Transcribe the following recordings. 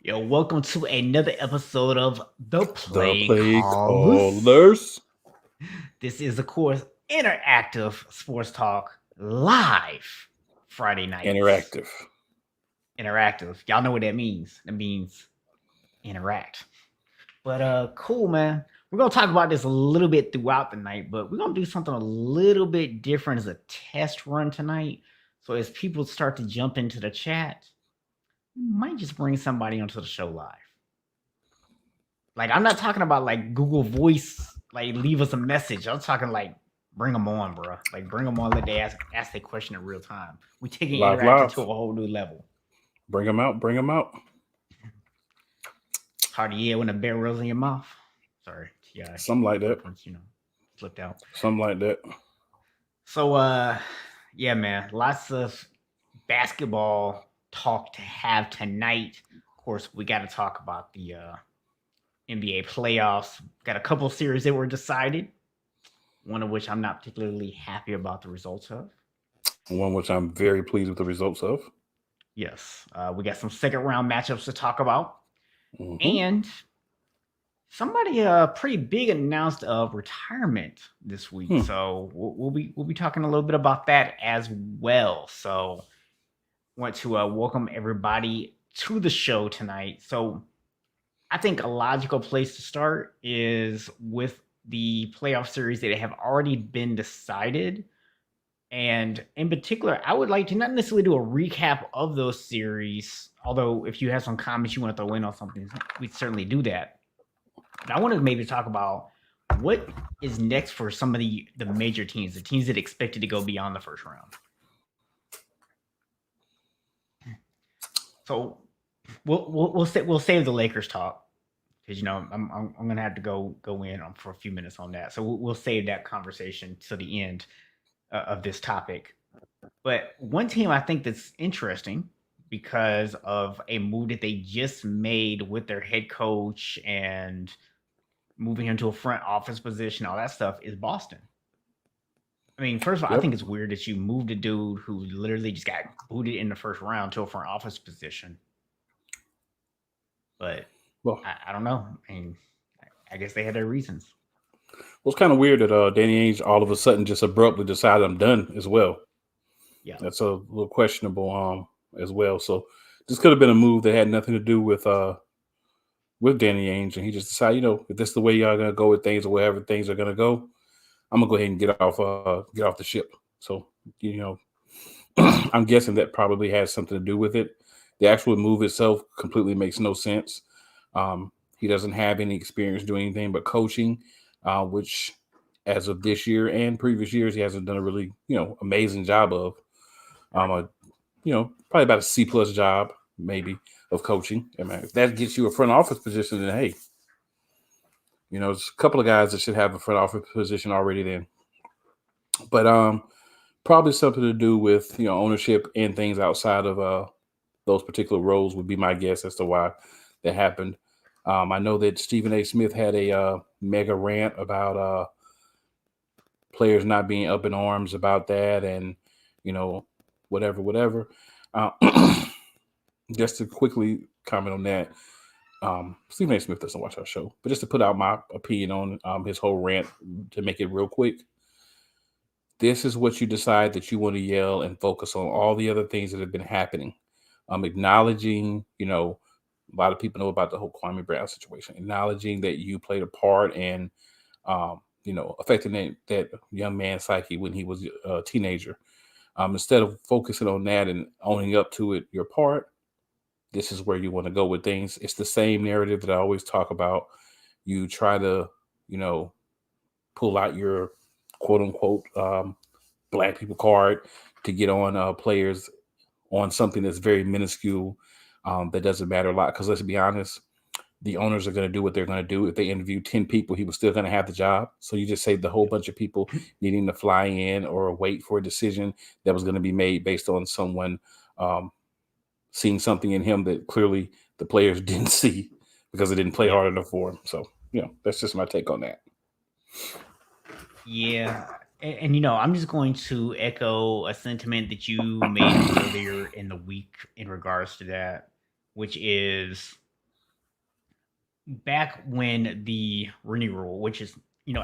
Yo, welcome to another episode of The The Play play Callers. callers. This is, of course, interactive sports talk live Friday nights. Interactive. Interactive. Y'all know what that means. That means interact. But cool, man. We're gonna talk about this a little bit throughout the night, but we're gonna do something a little bit different as a test run tonight. So as people start to jump into the chat, we might just bring somebody onto the show live. Like I'm not talking about like Google Voice, like leave us a message. I'm talking like bring them on, bro. Like bring them on, let they ask their question in real time. We taking Live, interactive to live. a whole new level. Bring them out. Bring them out. It's hard to hear when a bear rolls in your mouth. Sorry, TI Something like that. reference, slipped out. Something like that. So yeah, man, lots of basketball talk to have tonight. Of course, we got to talk about the NBA playoffs. Got a couple series that were decided. One of which I'm not particularly happy about the results of. One which I'm very pleased with the results of. Yes, we got some second round matchups to talk about, Mm-hmm. and somebody pretty big announced a retirement this week. Hmm. So we'll be talking a little bit about that as well. So want to welcome everybody to the show tonight. So I think a logical place to start is with the playoff series that have already been decided. And in particular, I would like to not necessarily do a recap of those series, although if you have some comments you want to throw in on something, we'd certainly do that. But I want to maybe talk about what is next for some of the major teams, the teams that expected to go beyond the first round. So we'll save the Lakers talk because I'm gonna have to go in on for a few minutes on that. So we'll save that conversation to the end of this topic. But one team I think that's interesting because of a move that they just made with their head coach and moving into a front office position, all that stuff is Boston. I mean, first of all, I Yep. think it's weird that you moved a dude who literally just got booted in the first round to a front office position. But Well, I don't know. I mean, I guess they had their reasons. it's kind of weird that Danny Ainge all of a sudden just abruptly decided I'm done as well. Yeah. That's a little questionable as well. So this could have been a move that had nothing to do with Danny Ainge, and he just decided, if this is the way y'all gonna go with things or wherever things are gonna go, I'm gonna go ahead and get off the ship. So you know, I'm guessing that probably has something to do with it. The actual move itself completely makes no sense. He doesn't have any experience doing anything but coaching, which, as of this year and previous years, he hasn't done a really amazing job of. Right. A probably about a C+ job maybe of coaching. I mean, if that gets you a front office position, then hey, there's a couple of guys that should have a front office position already then. But probably something to do with ownership and things outside of those particular roles would be my guess as to why that happened. I know that Stephen A. Smith had a mega rant about players not being up in arms about that, and you know whatever. Uh, just to quickly comment on that, Stephen A. Smith doesn't watch our show, but just to put out my opinion on his whole rant to make it real quick. This is what you decide that you want to yell and focus on all the other things that have been happening. Acknowledging, a lot of people know about the whole Kwame Brown situation, acknowledging that you played a part in, affecting that young man's psyche when he was a teenager. Instead of focusing on that and owning up to it, your part, this is where you want to go with things. It's the same narrative that I always talk about. You try to, you know, pull out your quote unquote black people card to get on players on something that's very minuscule, that doesn't matter a lot. Because let's be honest, the owners are going to do what they're going to do. If they interview 10 people, he was still going to have the job. So you just saved the whole bunch of people needing to fly in or wait for a decision that was going to be made based on someone um, seeing something in him that clearly the players didn't see because they didn't play Yeah. hard enough for him. So, that's just my take on that. Yeah. And I'm just going to echo a sentiment that you made earlier in the week in regards to that. which is back when the Rooney Rule, which is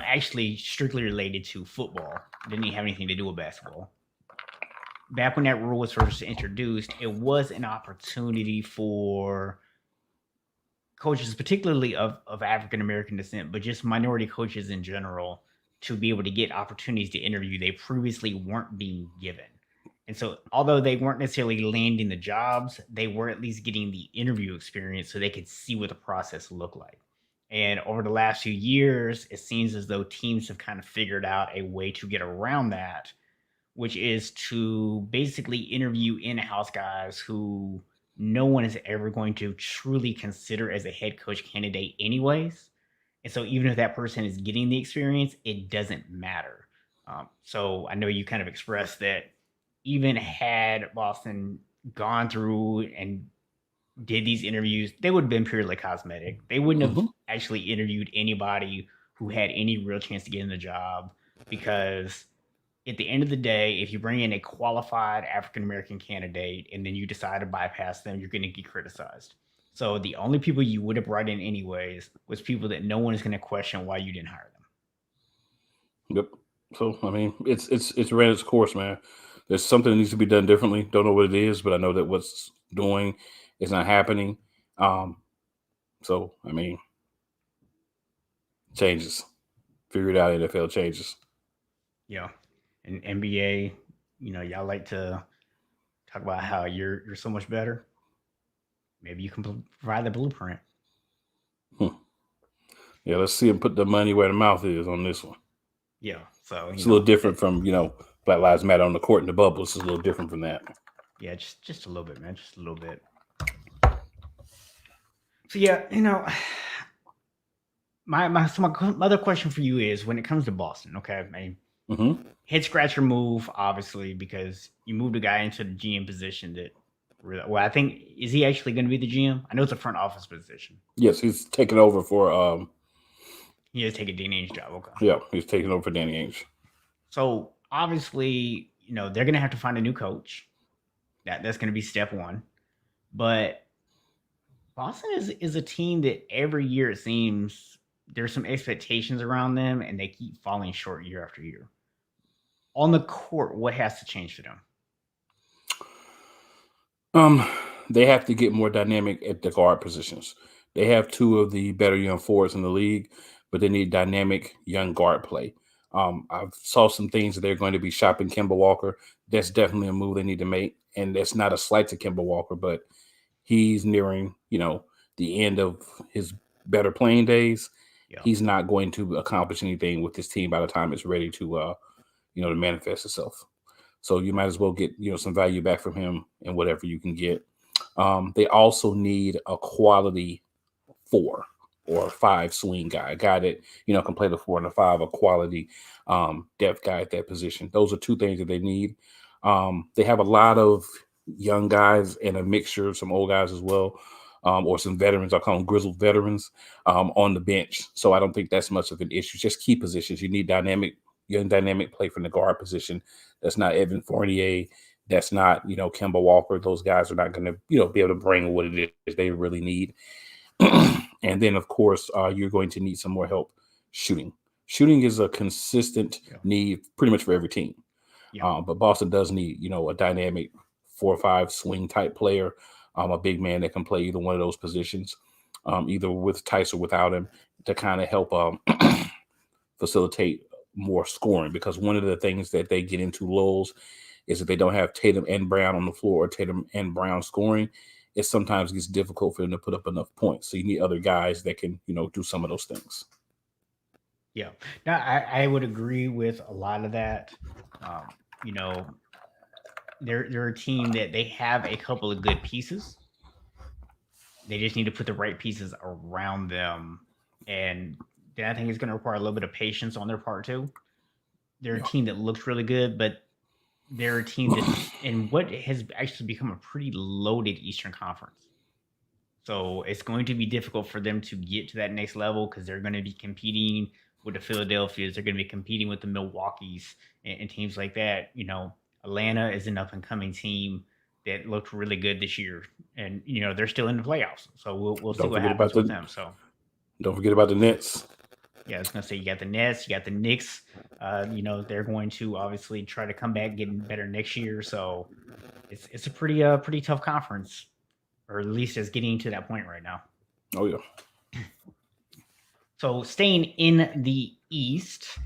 actually strictly related to football, didn't even have anything to do with basketball. Back when that rule was first introduced, it was an opportunity for coaches, particularly of African American descent, but just minority coaches in general, to be able to get opportunities to interview they previously weren't being given. And so, although they weren't necessarily landing the jobs, they were at least getting the interview experience so they could see what the process looked like. And over the last few years, it seems as though teams have kind of figured out a way to get around that, which is to basically interview in-house guys who no one is ever going to truly consider as a head coach candidate anyways. And so even if that person is getting the experience, it doesn't matter. So I know you kind of expressed that even had Boston gone through and did these interviews, they would have been purely cosmetic. They wouldn't have Mm-hmm. actually interviewed anybody who had any real chance to get in the job, because at the end of the day, if you bring in a qualified African American candidate and then you decide to bypass them, you're going to get criticized. So the only people you would have brought in anyways was people that no one is going to question why you didn't hire them. Yep. So I mean, it's ran its course, man. There's something that needs to be done differently. Don't know what it is, but I know that what's doing is not happening. Um, so I mean, changes. Figure it out. NFL changes. Yeah, and NBA, y'all like to talk about how you're so much better. Maybe you can provide the blueprint. Hmm. Yeah, let's see him put the money where the mouth is on this one. Yeah, so It's a little different from Black Lives Matter on the court in the bubble. It's a little different from that. yeah, just a little bit, man, just a little bit. So yeah, my other question for you is, when it comes to Boston, okay, I mean, Mm-hmm. head scratcher move, obviously, because you moved a guy into the GM position that, well, I think, is he actually going to be the GM? I know it's a front office position. Yes, he's taking over for He has taken Danny Ainge's job. Okay, yeah, he's taking over for Danny Ainge. so obviously, they're going to have to find a new coach. That's going to be step one. But Boston is a team that every year it seems there's some expectations around them, and they keep falling short year after year. On the court, what has to change for them? Um, they have to get more dynamic at the guard positions. They have two of the better young forwards in the league, but they need dynamic young guard play. I saw some things that they're going to be shopping Kemba Walker. That's definitely a move they need to make, and that's not a slight to Kemba Walker, but he's nearing, the end of his better playing days. Yeah, He's not going to accomplish anything with this team by the time it's ready to manifest itself. So you might as well get some value back from him and whatever you can get. They also need a quality 4 or 5 swing guy, a guy that can play the 4 and the 5, a quality depth guy at that position. Those are 2 things that they need. They have a lot of young guys and a mixture of some old guys as well, or some veterans. I call them grizzled veterans on the bench. So I don't think that's much of an issue. Just key positions. You need young dynamic play from the guard position. That's not Evan Fournier. That's not Kemba Walker. Those guys are not going to be able to bring what it is they really need. And then, of course, you're going to need some more help shooting. Shooting is a consistent yeah, need pretty much for every team. yeah, But Boston does need, a dynamic 4 or 5 swing type player, a big man that can play either one of those positions, either with Tice or without him, to kind of help facilitate more scoring. Because one of the things that they get into lulls is if they don't have Tatum and Brown on the floor, or Tatum and Brown scoring, it sometimes gets difficult for them to put up enough points. So you need other guys that can, do some of those things. yeah. Now, I would agree with a lot of that. Um, you know, they're a team that they have a couple of good pieces. They just need to put the right pieces around them, and then I think it's going to require a little bit of patience on their part too. They're a Yeah. team that looks really good, but they're a team that's in what has actually become a pretty loaded Eastern Conference. So it's going to be difficult for them to get to that next level, because they're going to be competing with the Philadelphias. They're going to be competing with the Milwaukees and teams like that. Atlanta is an up and coming team. that looked really good this year, and they're still in the playoffs. So we'll see Don't what forget about happens with the them. So don't forget about the Nets. yeah, I was gonna say you got the Nets, you got the Knicks. They're going to obviously try to come back, getting better next year. So it's a pretty tough conference, or at least it's getting to that point right now. Oh yeah. So staying in the East,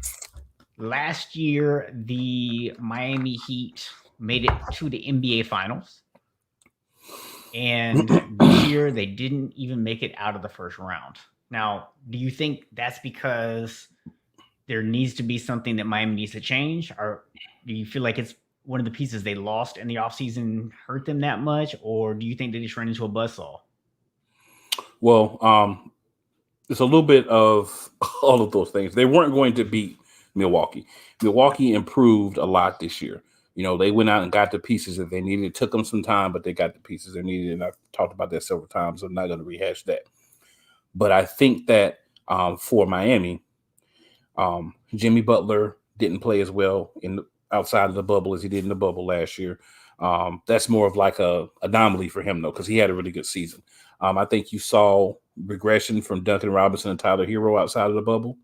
last year the Miami Heat made it to the NBA Finals, and this year they didn't even make it out of the first round. Now, do you think that's because there needs to be something that Miami needs to change, or do you feel like it's one of the pieces they lost in the offseason hurt them that much, or do you think they just ran into a buzzsaw? Well, it's a little bit of all of those things. They weren't going to beat Milwaukee. Milwaukee improved a lot this year. They went out and got the pieces that they needed. It took them some time, but they got the pieces they needed. And I've talked about that several times. So I'm not going to rehash that. But I think that for Miami, Jimmy Butler didn't play as well outside of the bubble as he did in the bubble last year. That's more of like a anomaly for him, though, because he had a really good season. I think you saw regression from Duncan Robinson and Tyler Hero outside of the bubble.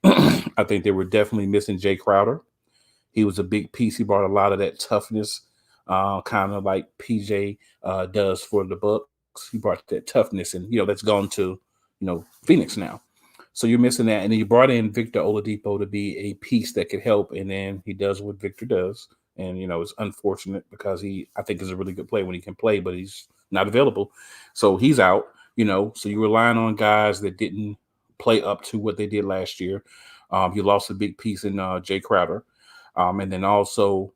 I think they were definitely missing Jay Crowder. He was a big piece. He brought a lot of that toughness, kind of like PJ does for the Bucks. He brought that toughness, and that's gone to Phoenix now. So you're missing that, and then you brought in Victor Oladipo to be a piece that could help, and then he does what Victor does, and it's unfortunate because I think is a really good player when he can play, but he's not available, so he's out. So you're relying on guys that didn't play up to what they did last year. You lost a big piece in Jay Crowder, and then also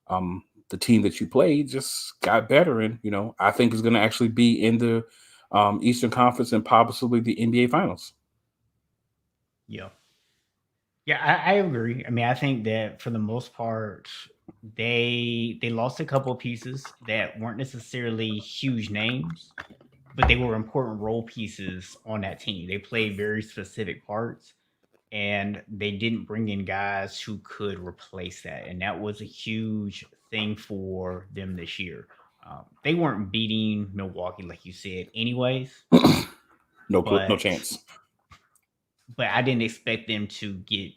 the team that you played just got better, and I think is going to actually be in the Eastern Conference and possibly the NBA Finals. Yeah. Yeah, I agree. I mean, I think that for the most part, they lost a couple of pieces that weren't necessarily huge names, but they were important role pieces on that team. They played very specific parts, and they didn't bring in guys who could replace that. And that was a huge thing for them this year. They weren't beating Milwaukee, like you said, anyways, No but chance. I didn't expect them to get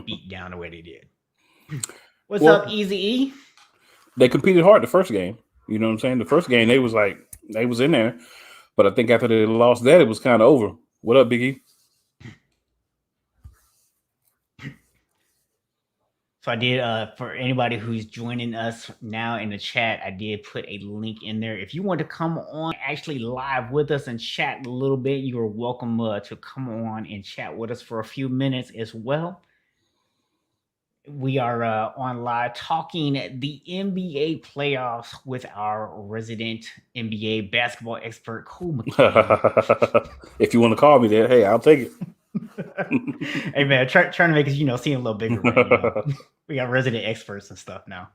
beat down the way they did. What's up, Well, Easy E? they competed hard the first game. You know what I'm saying? The first game they was in there, but I think after they lost that, it was kind of over. What up, Biggie? So I did for anybody who's joining us now in the chat, I did put a link in there. If you want to come on actually live with us and chat a little bit, you are welcome to come on and chat with us for a few minutes as well. We are on live talking the NBA playoffs with our resident NBA basketball expert, Cole McCain. If you want to call me that, hey, I'll take it. Hey man, trying to make us seem a little bigger, man. We got resident experts and stuff now.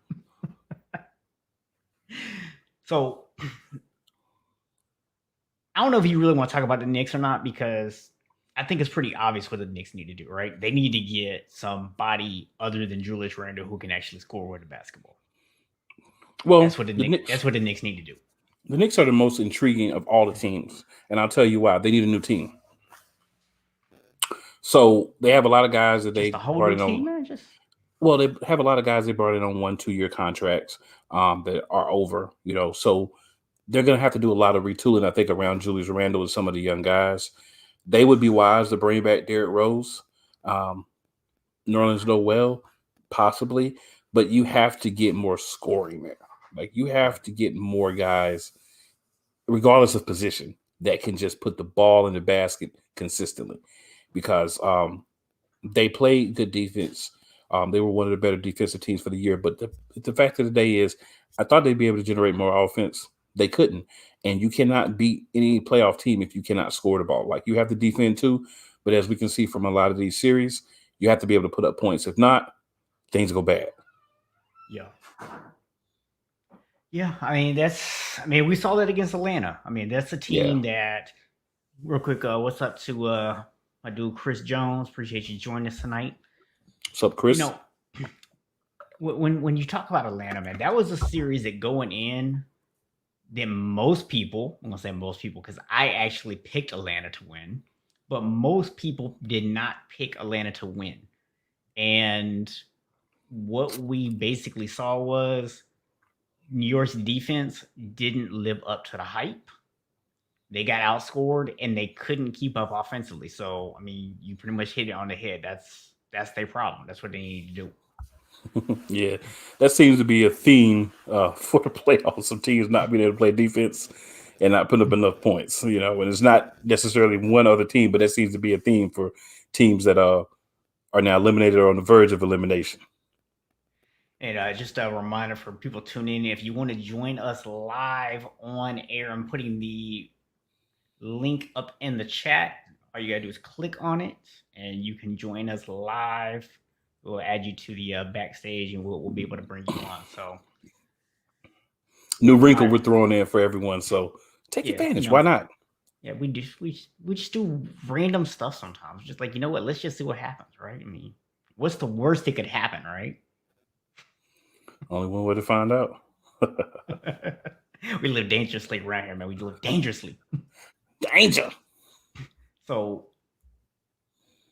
So I don't know if you really want to talk about the Knicks or not, because I think it's pretty obvious what the Knicks need to do, right? They need to get somebody other than Julius Randle who can actually score with the basketball. Well, That's what the Knicks need to do. The Knicks are the most intriguing of all the teams, and I'll tell you why. They need a new team. So they have a lot of guys that they brought in on. Well, they have a lot of guys they brought in on 1-2 year contracts that are over. So they're going to have to do a lot of retooling, I think, around Julius Randle and some of the young guys. They would be wise to bring back Derrick Rose. New Orleans Noel, possibly, but you have to get more scoring there. Like, you have to get more guys, regardless of position, that can just put the ball in the basket consistently, because they played good defense. They were one of the better defensive teams for the year. But the fact of the day is, I thought they'd be able to generate more offense. They couldn't. And you cannot beat any playoff team if you cannot score the ball. Like, you have to defend too. But as we can see from a lot of these series, you have to be able to put up points. If not, things go bad. Yeah. Yeah, I mean, we saw that against Atlanta. I mean, that's a team that, real quick, what's up to my dude Chris Jones? Appreciate you joining us tonight. What's up, Chris? when you talk about Atlanta, man, that was a series that going in, that most people, I'm gonna say most people, because I actually picked Atlanta to win, but most people did not pick Atlanta to win. And what we basically saw was New York's defense didn't live up to the hype. They got outscored and they couldn't keep up offensively. So I mean, you pretty much hit it on the head. That's their problem. That's what they need to do. Yeah, that seems to be a theme for the playoffs. Some teams not being able to play defense and not putting up enough points. And it's not necessarily one other team, but that seems to be a theme for teams that are now eliminated or on the verge of elimination. And just a reminder for people tuning in, if you want to join us live on air, I'm putting the link up in the chat. All you gotta do is click on it, and you can join us live. We'll add you to the backstage, and we'll be able to bring you on. So, New wrinkle right. we're throwing in for everyone, so take Yeah, advantage. Why not? yeah, we just do random stuff sometimes. Just like, you know what? Let's just see what happens, right? I mean, what's the worst that could happen, right? Only one way to find out. We live dangerously around here, man. We live dangerously. Danger. So,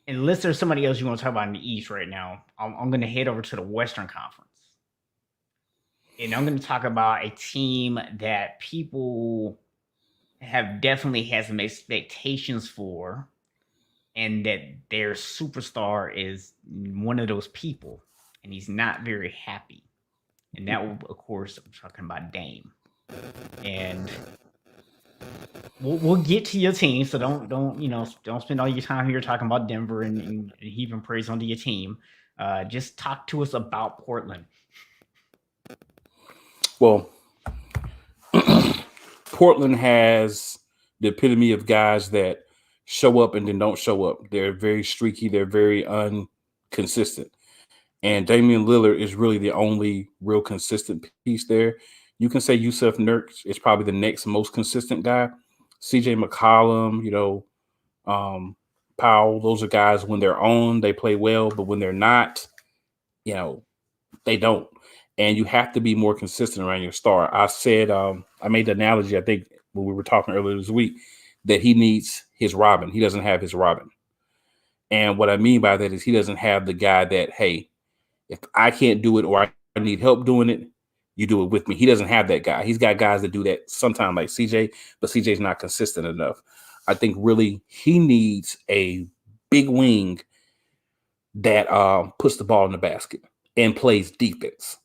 unless there's somebody else you want to talk about in the East right now, I'm going to head over to the Western Conference. And I'm going to talk about a team that people have definitely had some expectations for, and that their superstar is one of those people, and he's not very happy. And that will, of course, I'm talking about Dame. And we'll get to your team, so don't spend all your time here talking about Denver and heaping praise onto your team. Just talk to us about Portland. Well, Portland has the epitome of guys that show up and then don't show up. They're very streaky. They're very inconsistent. And Damian Lillard is really the only real consistent piece there. You can say Yusuf Nurkic is probably the next most consistent guy. CJ McCollum, Powell, those are guys when they're on, they play well, but when they're not, they don't. And you have to be more consistent around your star. I said, I made the analogy, I think, when we were talking earlier this week, that he needs his Robin. He doesn't have his Robin. And what I mean by that is he doesn't have the guy that, hey, if I can't do it or I need help doing it, you do it with me. He doesn't have that guy. He's got guys that do that sometimes like CJ, but CJ's not consistent enough. I think really he needs a big wing that puts the ball in the basket and plays defense.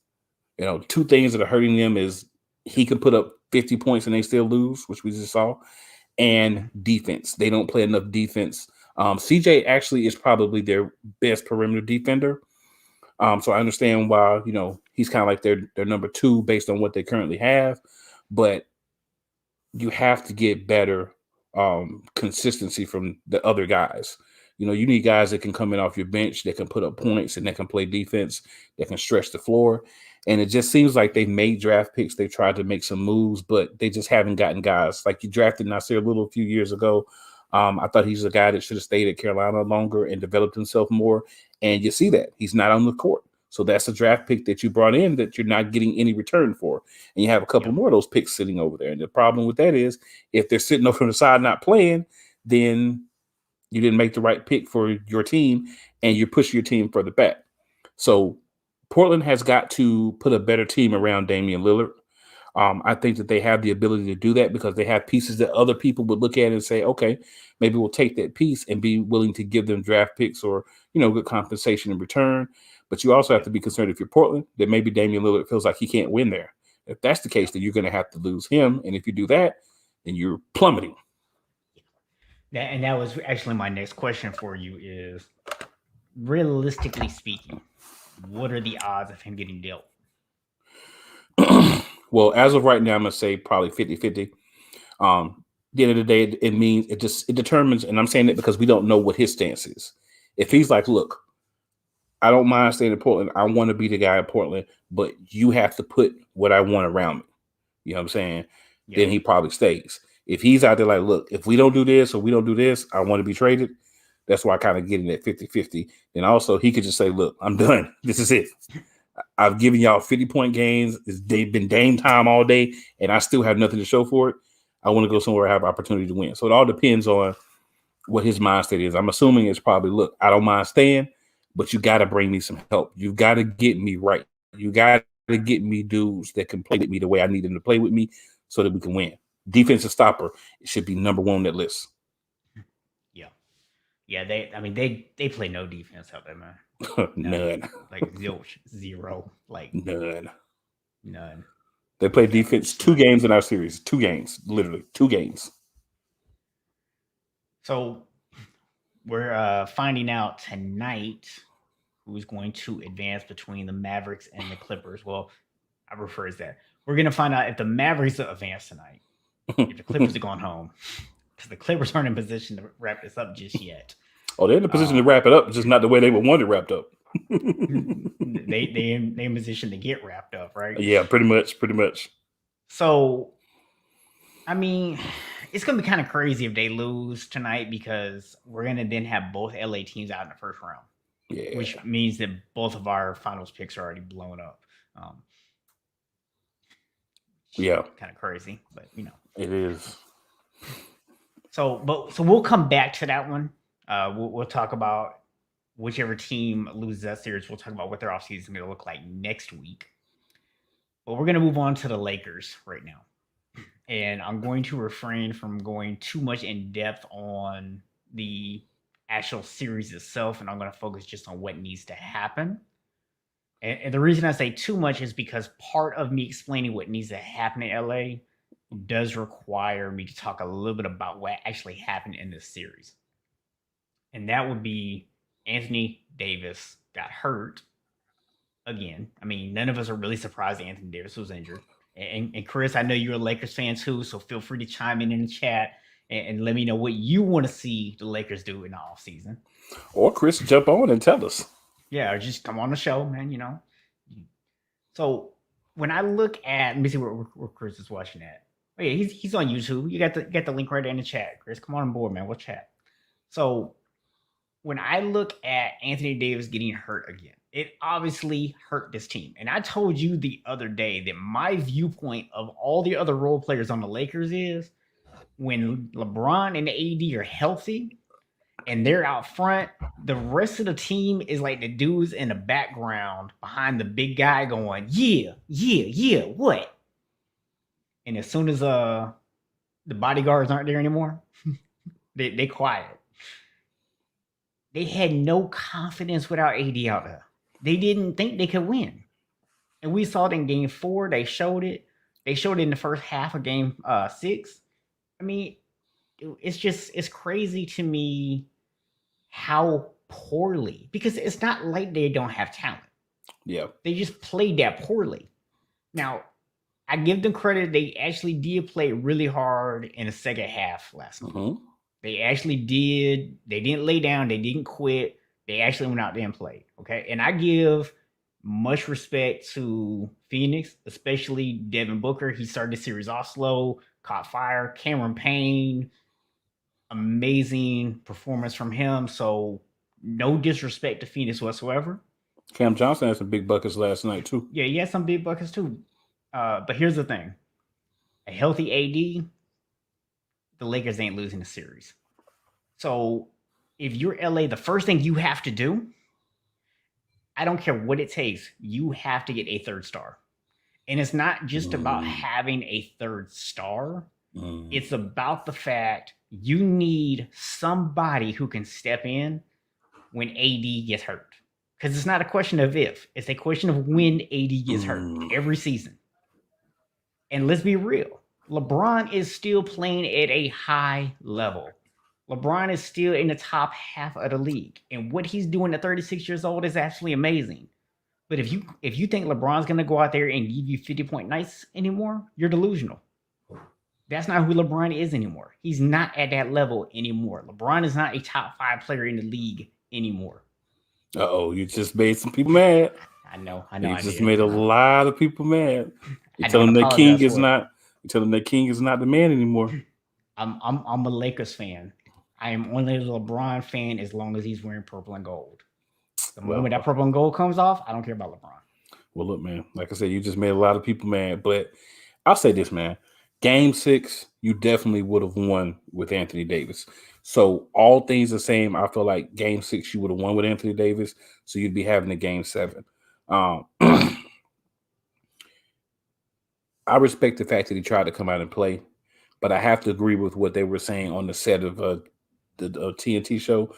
Two things that are hurting them is he could put up 50 points and they still lose, which we just saw, and defense. They don't play enough defense. CJ actually is probably their best perimeter defender. So I understand why, he's kind of like their number two based on what they currently have, but you have to get better consistency from the other guys. You need guys that can come in off your bench, that can put up points and that can play defense, that can stretch the floor. And it just seems like they've made draft picks. They tried to make some moves, but they just haven't gotten guys. Like you drafted Nasir Little a few years ago. I thought he's a guy that should have stayed at Carolina longer and developed himself more. And you see that he's not on the court. So that's a draft pick that you brought in that you're not getting any return for. And you have a couple more of those picks sitting over there. And the problem with that is if they're sitting over on the side not playing, then you didn't make the right pick for your team and you're pushing your team further back. So Portland has got to put a better team around Damian Lillard. I think that they have the ability to do that because they have pieces that other people would look at and say, okay, maybe we'll take that piece and be willing to give them draft picks or, good compensation in return. But you also have to be concerned if you're Portland, that maybe Damian Lillard feels like he can't win there. If that's the case, then you're going to have to lose him. And if you do that, then you're plummeting. That was actually my next question for you is, realistically speaking, what are the odds of him getting dealt? Well, as of right now, I'm going to say probably 50-50. The end of the day, it means it determines, and I'm saying it because we don't know what his stance is. If he's like, look, I don't mind staying in Portland. I want to be the guy in Portland, but you have to put what I want around me. You know what I'm saying? Yeah. Then he probably stays. If he's out there like, look, if we don't do this or we don't do this, I want to be traded. That's why I kind of get in at 50-50. And also he could just say, look, I'm done. This is it. I've given y'all 50-point games. They've been Dame time all day, and I still have nothing to show for it. I want to go somewhere I have opportunity to win. So it all depends on what his mindset is. I'm assuming it's probably, look, I don't mind staying, but you got to bring me some help. You got to get me right. You got to get me dudes that can play with me the way I need them to play with me so that we can win. Defensive stopper, it should be number one on that list. Yeah, they play no defense out there, man. None. Like zero. Like none. None. They play defense 2 games in our series. 2 games, literally 2 games. So we're finding out tonight who's going to advance between the Mavericks and the Clippers. Well, I rephrase that. We're going to find out if the Mavericks advance tonight, if the Clippers are going home, because the Clippers aren't in position to wrap this up just yet. Oh, they're in a position to wrap it up, just not the way they would want it wrapped up. they in position to get wrapped up, right? Yeah, pretty much. So, I mean, it's going to be kind of crazy if they lose tonight because we're going to then have both LA teams out in the first round. Yeah. Which means that both of our finals picks are already blown up. Yeah. Kind of crazy, but it is. So we'll come back to that one. We'll talk about whichever team loses that series. We'll talk about what their offseason is going to look like next week. But we're going to move on to the Lakers right now. And I'm going to refrain from going too much in depth on the actual series itself, and I'm going to focus just on what needs to happen. And the reason I say too much is because part of me explaining what needs to happen in LA does require me to talk a little bit about what actually happened in this series. And that would be Anthony Davis got hurt again. I mean, none of us are really surprised Anthony Davis was injured. And Chris, I know you're a Lakers fan too, so feel free to chime in the chat and let me know what you want to see the Lakers do in the offseason. Or Chris, jump on and tell us. Yeah, or just come on the show, man, So when I look at, let me see where Chris is watching at. Oh yeah, he's on YouTube. You got the link right there in the chat. Chris, come on board, man. We'll chat. So when I look at Anthony Davis getting hurt again, it obviously hurt this team. And I told you the other day that my viewpoint of all the other role players on the Lakers is when LeBron and AD are healthy and they're out front, the rest of the team is like the dudes in the background behind the big guy going, yeah, what? And as soon as the bodyguards aren't there anymore, they quiet. They had no confidence without AD out there. They didn't think they could win. And we saw it in game 4. They showed it. They showed it in the first half of game 6. I mean, it's crazy to me how poorly, because it's not like they don't have talent. Yeah. They just played that poorly. Now, I give them credit. They actually did play really hard in the second half last night. Mm-hmm. They actually did. They didn't lay down. They didn't quit. They actually went out there and played. Okay. And I give much respect to Phoenix, especially Devin Booker. He started the series off slow, caught fire. Cameron Payne, amazing performance from him. So no disrespect to Phoenix whatsoever. Cam Johnson had some big buckets last night too. Yeah, he had some big buckets too. But here's the thing. A healthy AD, the Lakers ain't losing the series. So if you're LA, the first thing you have to do, I don't care what it takes, you have to get a third star. And it's not just about having a third star. It's about the fact you need somebody who can step in when AD gets hurt. Because it's not a question of if, it's a question of when AD gets hurt every season. And let's be real, LeBron is still playing at a high level. LeBron is still in the top half of the league. And what he's doing at 36 years old is absolutely amazing. But if you think LeBron's going to go out there and give you 50-point nights anymore, you're delusional. That's not who LeBron is anymore. He's not at that level anymore. LeBron is not a top 5 player in the league anymore. Uh-oh, you just made some people mad. I know. You just made a lot of people mad. You I tell them don't that King is apologize for it. not. You tell them that King is not the man anymore. I'm a Lakers fan. I am only a LeBron fan as long as he's wearing purple and gold. The moment that purple and gold comes off, I don't care about LeBron. Well, look, man, like I said, you just made a lot of people mad. But I'll say this, man. Game 6, you definitely would have won with Anthony Davis. So all things the same, I feel like game 6 you would have won with Anthony Davis. So you'd be having a game 7. I respect the fact that he tried to come out and play, but I have to agree with what they were saying on the set of the TNT show.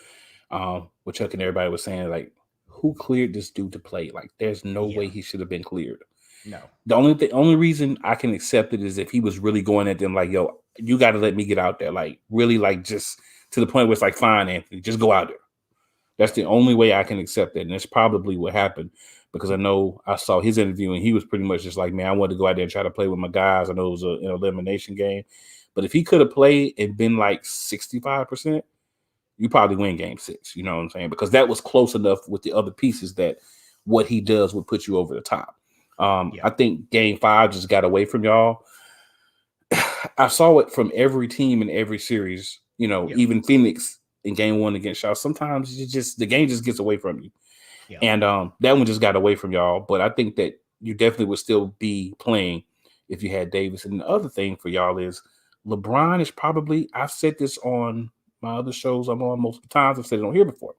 With Chuck and everybody was saying, like, who cleared this dude to play? Like, there's no Yeah. way he should have been cleared. No. The only reason I can accept it is if he was really going at them like, yo, you got to let me get out there. Like, really, like, just to the point where it's like, fine, Anthony, just go out there. That's the only way I can accept it. And that's probably what happened because I know I saw his interview and he was pretty much just like, man, I wanted to go out there and try to play with my guys. I know it was an elimination game. But if he could have played and been like 65%, you probably win game 6. You know what I'm saying? Because that was close enough with the other pieces that what he does would put you over the top. I think game 5 just got away from y'all. I saw it from every team in every series, even Phoenix in game 1 against y'all. Sometimes the game just gets away from you. Yeah. And that one just got away from y'all. But I think that you definitely would still be playing if you had Davis. And the other thing for y'all is LeBron is probably, I've said this on my other shows I'm on multiple times. I've said it on here before.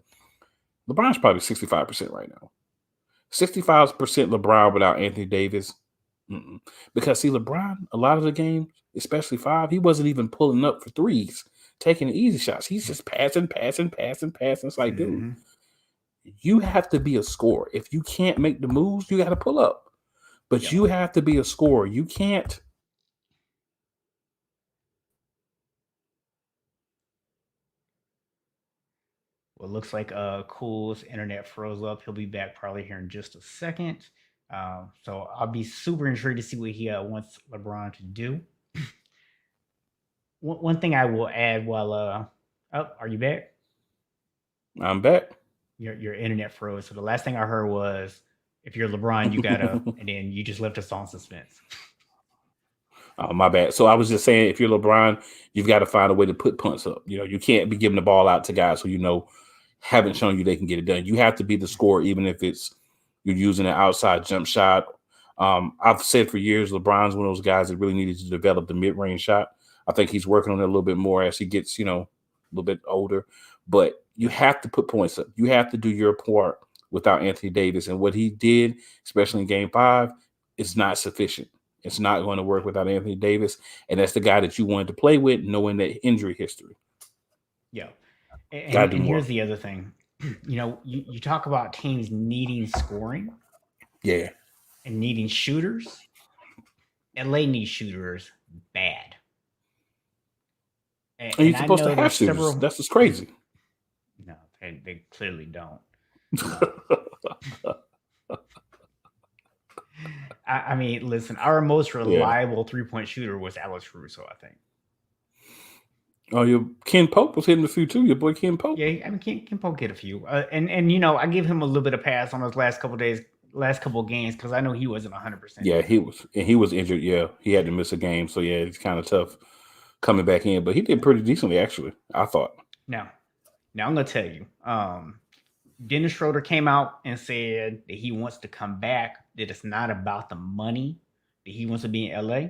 LeBron's probably 65% right now. 65% LeBron without Anthony Davis. Because, see, LeBron, a lot of the games, especially 5, he wasn't even pulling up for threes, taking the easy shots. He's just passing. It's like, dude, you have to be a scorer. If you can't make the moves, you got to pull up. But you have to be a scorer. You can't. Well, it looks like Cool's internet froze up. He'll be back probably here in just a second. So I'll be super intrigued to see what he wants LeBron to do. One thing I will add while are you back? I'm back. Your internet froze. So the last thing I heard was, if you're LeBron, you gotta, and then you just left us on suspense. Oh, my bad. So I was just saying, if you're LeBron, you've got to find a way to put punts up. You can't be giving the ball out to guys who haven't shown you they can get it done. You have to be the scorer, even if it's you're using an outside jump shot. I've said for years, LeBron's one of those guys that really needed to develop the mid-range shot. I think he's working on it a little bit more as he gets, a little bit older. But you have to put points up. You have to do your part without Anthony Davis. And what he did, especially in game 5, is not sufficient. It's not going to work without Anthony Davis. And that's the guy that you wanted to play with, knowing that injury history. Yeah. And here's the other thing. You talk about teams needing scoring. Yeah. And needing shooters. LA needs shooters bad. And you're supposed to have shooters. That's just crazy. No, they clearly don't. I mean, listen, our most reliable 3-point shooter was Alex Caruso, I think. Oh, your Ken Pope was hitting a few too. Your boy Ken Pope. Yeah, I mean, Ken Pope get a few, and I give him a little bit of pass on those last couple of games because I know he wasn't 100%. Yeah, he was injured. Yeah, he had to miss a game, so yeah, it's kind of tough coming back in. But he did pretty decently, actually, I thought. Now I'm gonna tell you, Dennis Schroeder came out and said that he wants to come back. That it's not about the money. That he wants to be in LA.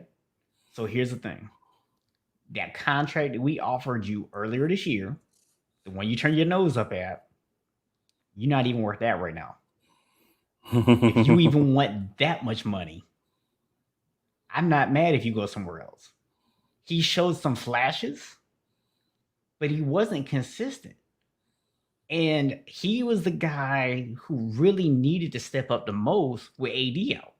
So here's the thing. That contract that we offered you earlier this year, the one you turn your nose up at, you're not even worth that right now. If you even want that much money, I'm not mad if you go somewhere else. He showed some flashes, but he wasn't consistent. And he was the guy who really needed to step up the most with AD out.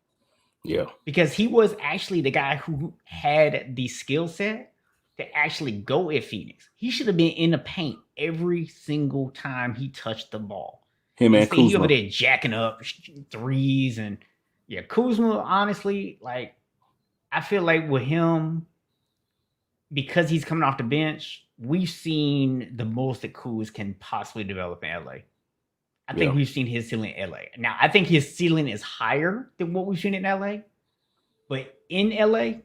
Yeah. Because he was actually the guy who had the skill set to actually go at Phoenix. He should have been in the paint every single time he touched the ball. Him and Kuzma. He over there jacking up threes. And yeah, Kuzma, honestly, like, I feel like with him, because he's coming off the bench, we've seen the most that Kuz can possibly develop in LA. I think we've seen his ceiling in LA. Now, I think his ceiling is higher than what we've seen in LA. But in LA,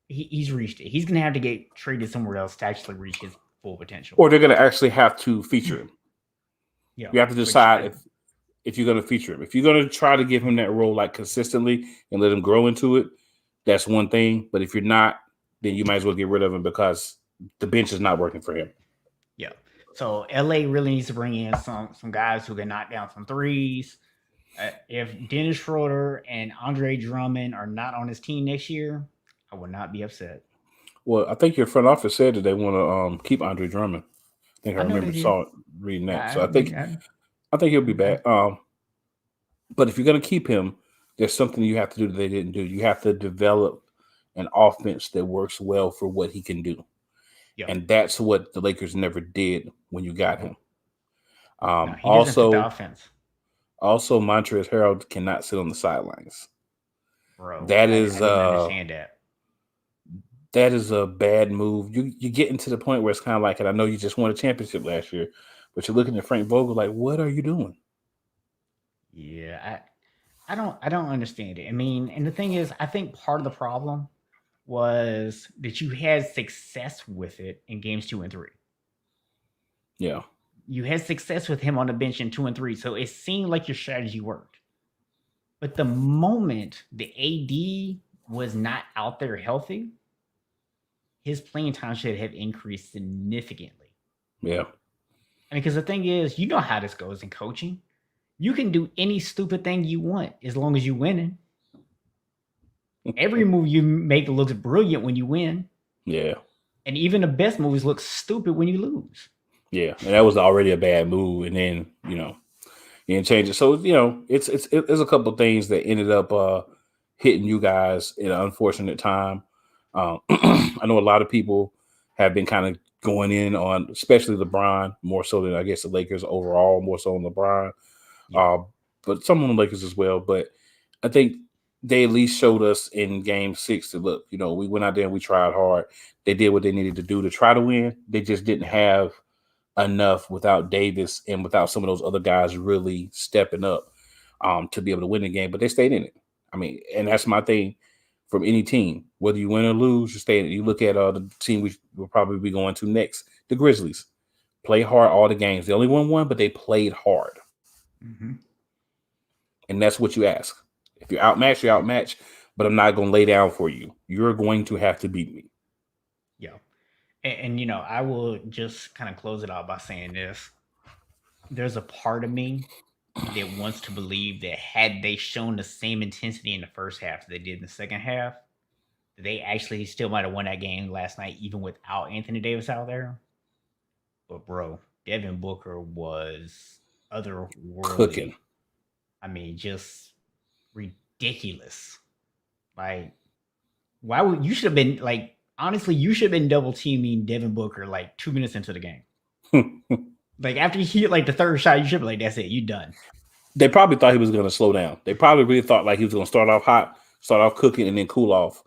he's reached it. He's going to have to get traded somewhere else to actually reach his full potential. Or they're going to actually have to feature him. Yeah. You have to decide if you're going to feature him. If you're going to try to give him that role like consistently and let him grow into it, that's one thing. But if you're not, then you might as well get rid of him because the bench is not working for him. Yeah. So LA really needs to bring in some guys who can knock down some threes. If Dennis Schroeder and Andre Drummond are not on his team next year, I would not be upset. Well, I think your front office said that they want to keep Andre Drummond. I think I I know they remember did. saw it reading that. I, So I think he'll be okay. back. But if you're going to keep him, there's something you have to do that they didn't do. You have to develop an offense that works well for what he can do. Yep. And that's what the Lakers never did when you got him. No, he doesn't fit the offense, Also, Montrezl Harrell cannot sit on the sidelines. bro. That I is didn't understand that. that is a bad move. You're getting to the point where it's kind of like, and I know you just won a championship last year, but you're looking at Frank Vogel like, what are you doing? Yeah, I don't understand it. I mean, and the thing is, I think part of the problem was that you had success with it in games 2 and 3. Yeah. You had success with him on the bench in 2 and 3, so it seemed like your strategy worked. But the moment the AD was not out there healthy, his playing time should have increased significantly. Yeah. I mean, because the thing is, you know how this goes in coaching. You can do any stupid thing you want as long as you're winning. Every move you make looks brilliant when you win. Yeah. And even the best moves look stupid when you lose. Yeah. And that was already a bad move. And then, you didn't change it. So, it's there's a couple of things that ended up hitting you guys in an unfortunate time. I know a lot of people have been kind of going in on, especially LeBron, more so than I guess the Lakers overall, more so on LeBron. Yeah. But some on the Lakers as well. But I think they at least showed us in Game 6 that look, we went out there and we tried hard. They did what they needed to do to try to win. They just didn't have enough without Davis and without some of those other guys really stepping up to be able to win the game. But they stayed in it. I mean, and that's my thing from any team. Whether you win or lose, you stay in it. You look at the team we will probably be going to next, the Grizzlies. Play hard all the games. They only won, but they played hard. Mm-hmm. And that's what you ask. If you're outmatched, you're outmatched. But I'm not going to lay down for you. You're going to have to beat me. Yeah. And I will just kind of close it out by saying this. There's a part of me that wants to believe that had they shown the same intensity in the first half that they did in the second half, they actually still might have won that game last night, even without Anthony Davis out there. But bro, Devin Booker was otherworldly. Cooking. I mean, just ridiculous. Like, why would you should have been like honestly, you should have been double teaming Devin Booker like 2 minutes into the game. Like after he hit like the third shot, you should be like, that's it, you done. They probably thought he was going to slow down. They probably really thought like he was going to start off hot, start off cooking, and then cool off,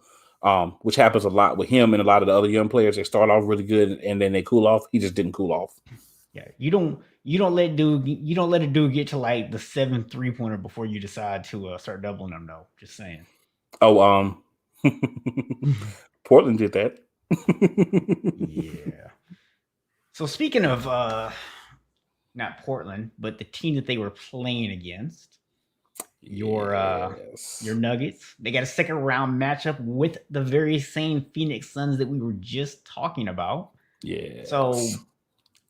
which happens a lot with him and a lot of the other young players. They start off really good and then they cool off. He just didn't cool off. Yeah, you don't let a dude get to like the 7th 3-pointer before you decide to start doubling them. Though, just saying. Oh, Portland did that. Yeah. So speaking of not Portland, but the team that they were playing against, your Nuggets, they got a second round matchup with the very same Phoenix Suns that we were just talking about. Yeah. So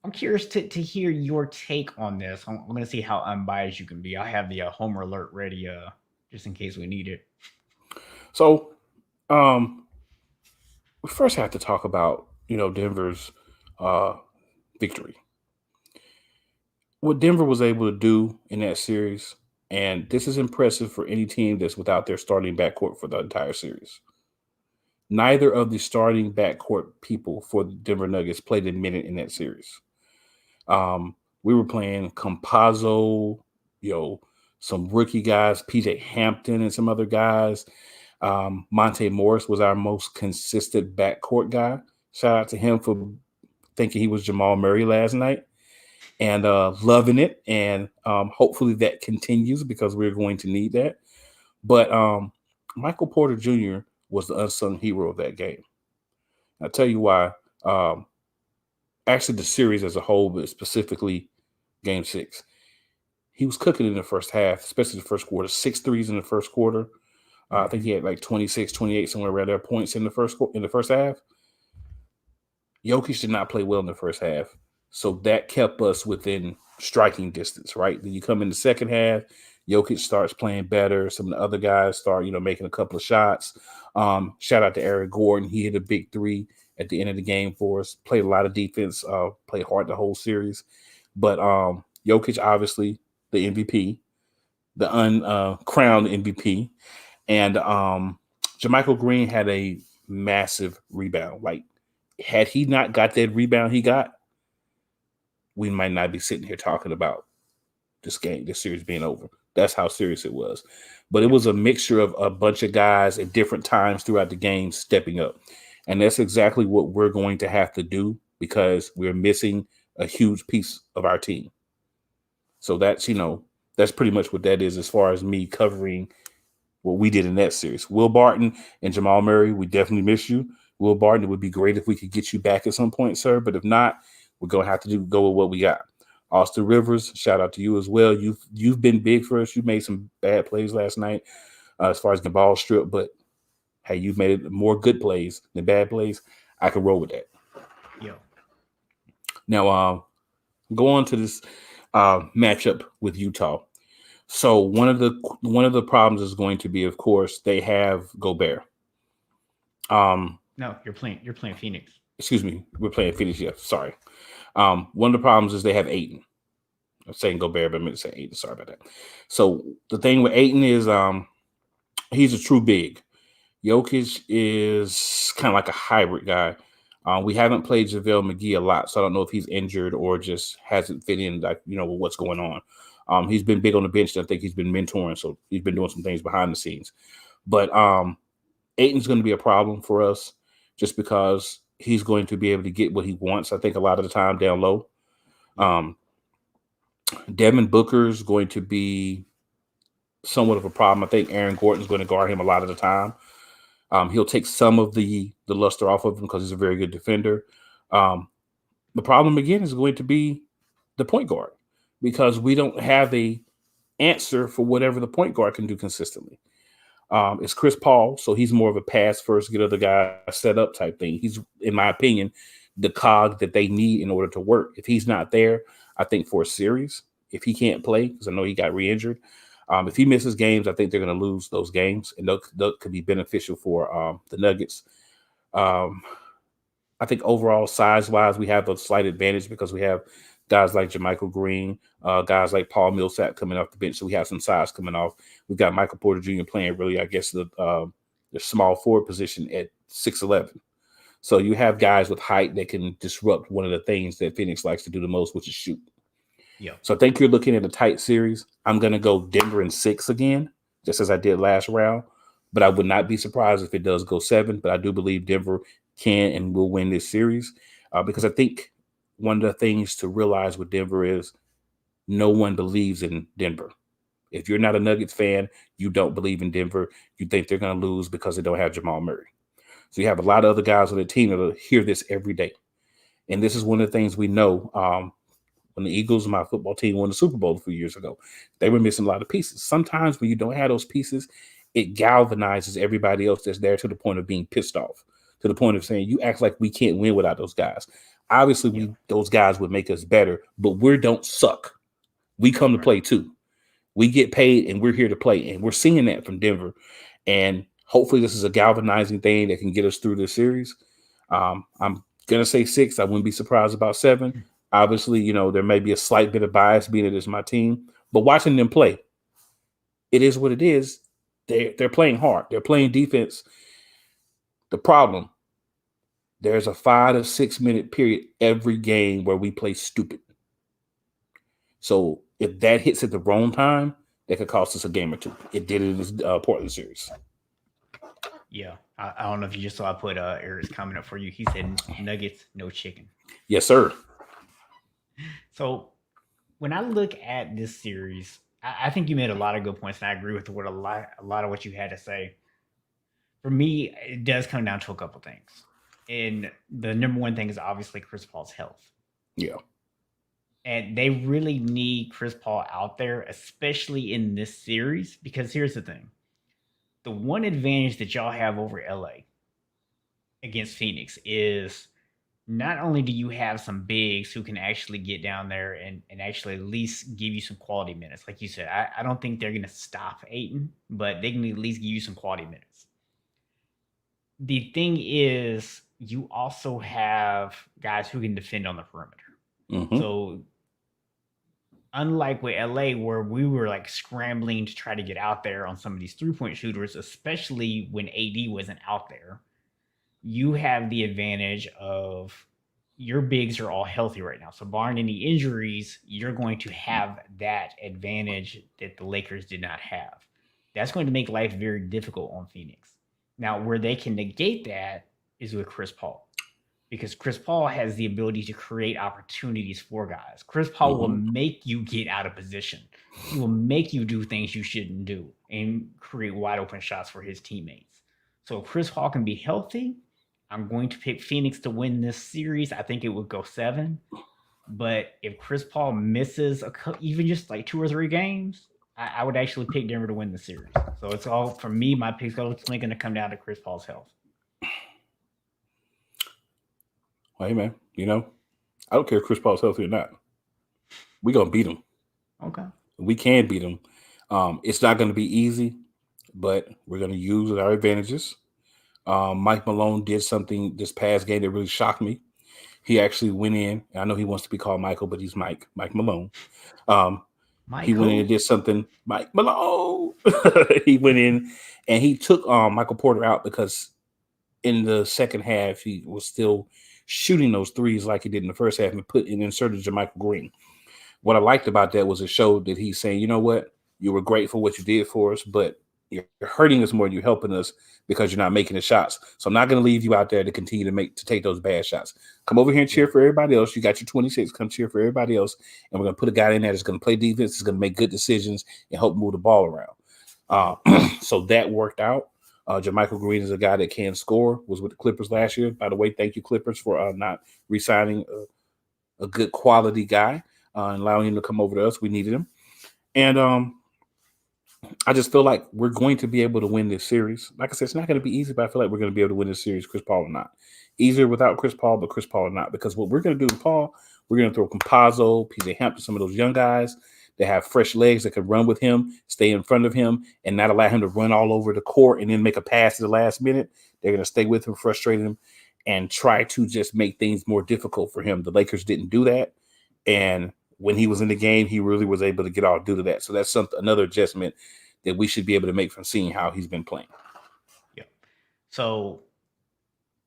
I'm curious to hear your take on this. I'm going to see how unbiased you can be. I have the Homer alert ready just in case we need it. So we first have to talk about, Denver's victory. What Denver was able to do in that series, and this is impressive for any team that's without their starting backcourt for the entire series. Neither of the starting backcourt people for the Denver Nuggets played a minute in that series. We were playing Campazzo, some rookie guys, PJ Hampton and some other guys. Monte Morris was our most consistent backcourt guy. Shout out to him for thinking he was Jamal Murray last night and loving it. And hopefully that continues because we're going to need that. But Michael Porter Jr. was the unsung hero of that game. I'll tell you why. Actually, the series as a whole, but specifically Game 6. he was cooking in the first half, especially the first quarter. 6 threes in the first quarter. I think he had like 26, 28, somewhere around there points in the first half. Jokic did not play well in the first half. So that kept us within striking distance, right? Then you come in the second half, Jokic starts playing better. Some of the other guys start, making a couple of shots. Shout out to Eric Gordon. He hit a big three at the end of the game for us. Played a lot of defense, played hard the whole series. But Jokic, obviously, the MVP, the uncrowned MVP. And Jermichael Green had a massive rebound. Like, had he not got that rebound he got, we might not be sitting here talking about this series being over. That's how serious it was. But it was a mixture of a bunch of guys at different times throughout the game stepping up. And that's exactly what we're going to have to do because we're missing a huge piece of our team. So that's pretty much what that is as far as me covering what we did in that series. Will Barton and Jamal Murray, we definitely miss you. Will Barton, it would be great if we could get you back at some point, sir. But if not, we're going to have to go with what we got. Austin Rivers, shout out to you as well. You've been big for us. You made some bad plays last night as far as the ball strip, but hey, you've made more good plays than bad plays. I can roll with that. Yeah. Now, go on to this matchup with Utah. So one of the problems is going to be, of course, they have Gobert. No, you're playing Phoenix. Excuse me, we're playing Phoenix. Yeah, sorry. One of the problems is they have Ayton. I'm saying Gobert, but I meant to say Ayton. Sorry about that. So the thing with Ayton is he's a true big. Jokic is kind of like a hybrid guy. We haven't played JaVale McGee a lot, so I don't know if he's injured or just hasn't fit in, with what's going on. He's been big on the bench. I think he's been mentoring, so he's been doing some things behind the scenes. But Ayton's going to be a problem for us just because he's going to be able to get what he wants, I think, a lot of the time down low. Devin Booker's going to be somewhat of a problem. I think Aaron Gordon's going to guard him a lot of the time. He'll take some of the luster off of him because he's a very good defender. The problem, again, is going to be the point guard because we don't have a answer for whatever the point guard can do consistently. It's Chris Paul, so he's more of a pass first, get other guys set up type thing. He's, in my opinion, the cog that they need in order to work. If he's not there, I think for a series, if he can't play, because I know he got re-injured, if he misses games, I think they're going to lose those games, and that could be beneficial for the Nuggets. I think overall, size-wise, we have a slight advantage because we have guys like Jermichael Green, guys like Paul Millsap coming off the bench, so we have some size coming off. We've got Michael Porter Jr. playing really, I guess, the small forward position at 6'11". So you have guys with height that can disrupt one of the things that Phoenix likes to do the most, which is shoot. Yeah. So I think you're looking at a tight series. I'm going to go Denver in 6 again, just as I did last round. But I would not be surprised if it does go 7. But I do believe Denver can and will win this series because I think one of the things to realize with Denver is no one believes in Denver. If you're not a Nuggets fan, you don't believe in Denver. You think they're going to lose because they don't have Jamal Murray. So you have a lot of other guys on the team that will hear this every day. And this is one of the things we know. When the Eagles, my football team, won the Super Bowl a few years ago, they were missing a lot of pieces. Sometimes when you don't have those pieces, it galvanizes everybody else that's there to the point of being pissed off, to the point of saying, you act like we can't win without those guys. Obviously, those guys would make us better, but we don't suck. We come to play too. We get paid and we're here to play. And we're seeing that from Denver. And hopefully this is a galvanizing thing that can get us through this series. I'm going to say 6. I wouldn't be surprised about 7. Obviously, there may be a slight bit of bias being it is my team. But watching them play, it is what it is. They're playing hard. They're playing defense. The problem, there's a 5 to 6 minute period every game where we play stupid. So if that hits at the wrong time, that could cost us a game or two. It did it in this Portland series. Yeah. I don't know if you just saw I put Eric's comment up for you. He said Nuggets, no chicken. Yes, sir. So when I look at this series, I think you made a lot of good points, and I agree with a lot of what you had to say. For me, it does come down to a couple things. And the number one thing is obviously Chris Paul's health. Yeah. And they really need Chris Paul out there, especially in this series, because here's the thing. The one advantage that y'all have over LA against Phoenix is not only do you have some bigs who can actually get down there and actually at least give you some quality minutes. Like you said, I don't think they're going to stop Aiton, but they can at least give you some quality minutes. The thing is, you also have guys who can defend on the perimeter. Mm-hmm. So unlike with LA, where we were like scrambling to try to get out there on some of these 3-point shooters, especially when AD wasn't out there, you have the advantage of your bigs are all healthy right now. So, barring any injuries, you're going to have that advantage that the Lakers did not have. That's going to make life very difficult on Phoenix. Now, where they can negate that is with Chris Paul, because Chris Paul has the ability to create opportunities for guys. Chris Paul will Mm-hmm. make you get out of position. He will make you do things you shouldn't do and create wide open shots for his teammates. So if Chris Paul can be healthy, I'm going to pick Phoenix to win this series. I think it would go 7. But if Chris Paul misses even just like 2 or 3 games, I would actually pick Denver to win the series. So it's all for me. My pick's ultimately going to come down to Chris Paul's health. Hey man, I don't care if Chris Paul's healthy or not. We're gonna beat him. Okay. We can beat him. It's not going to be easy, but we're going to use our advantages. Mike Malone did something this past game that really shocked me. He actually went in. I know he wants to be called Michael, but he's Mike Malone. He went in and did something. Mike Malone. He went in and he took Michael Porter out because in the second half he was still shooting those threes like he did in the first half and inserted JaMychal Green. What I liked about that was it showed that he's saying, you know what, you were great for what you did for us, but you're hurting us more than you're helping us because you're not making the shots. So I'm not going to leave you out there to continue to take those bad shots. Come over here and cheer for everybody else. You got your 26. Come cheer for everybody else, and we're going to put a guy in there that's going to play defense, that's going to make good decisions, and help move the ball around. So that worked out. JaMychal Green is a guy that can score. Was with the Clippers last year. By the way, thank you Clippers for not re-signing a good quality guy. And allowing him to come over to us. We needed him. And I just feel like we're going to be able to win this series. Like I said, it's not going to be easy, but I feel like we're going to be able to win this series, Chris Paul or not. Easier without Chris Paul, but Chris Paul or not. Because what we're going to do with Paul, we're going to throw Compazzo, PJ Hampton, some of those young guys that have fresh legs that can run with him, stay in front of him, and not allow him to run all over the court and then make a pass at the last minute. They're going to stay with him, frustrate him, and try to just make things more difficult for him. The Lakers didn't do that. And when he was in the game, he really was able to get all due to that. So that's another adjustment that we should be able to make from seeing how he's been playing. Yeah. So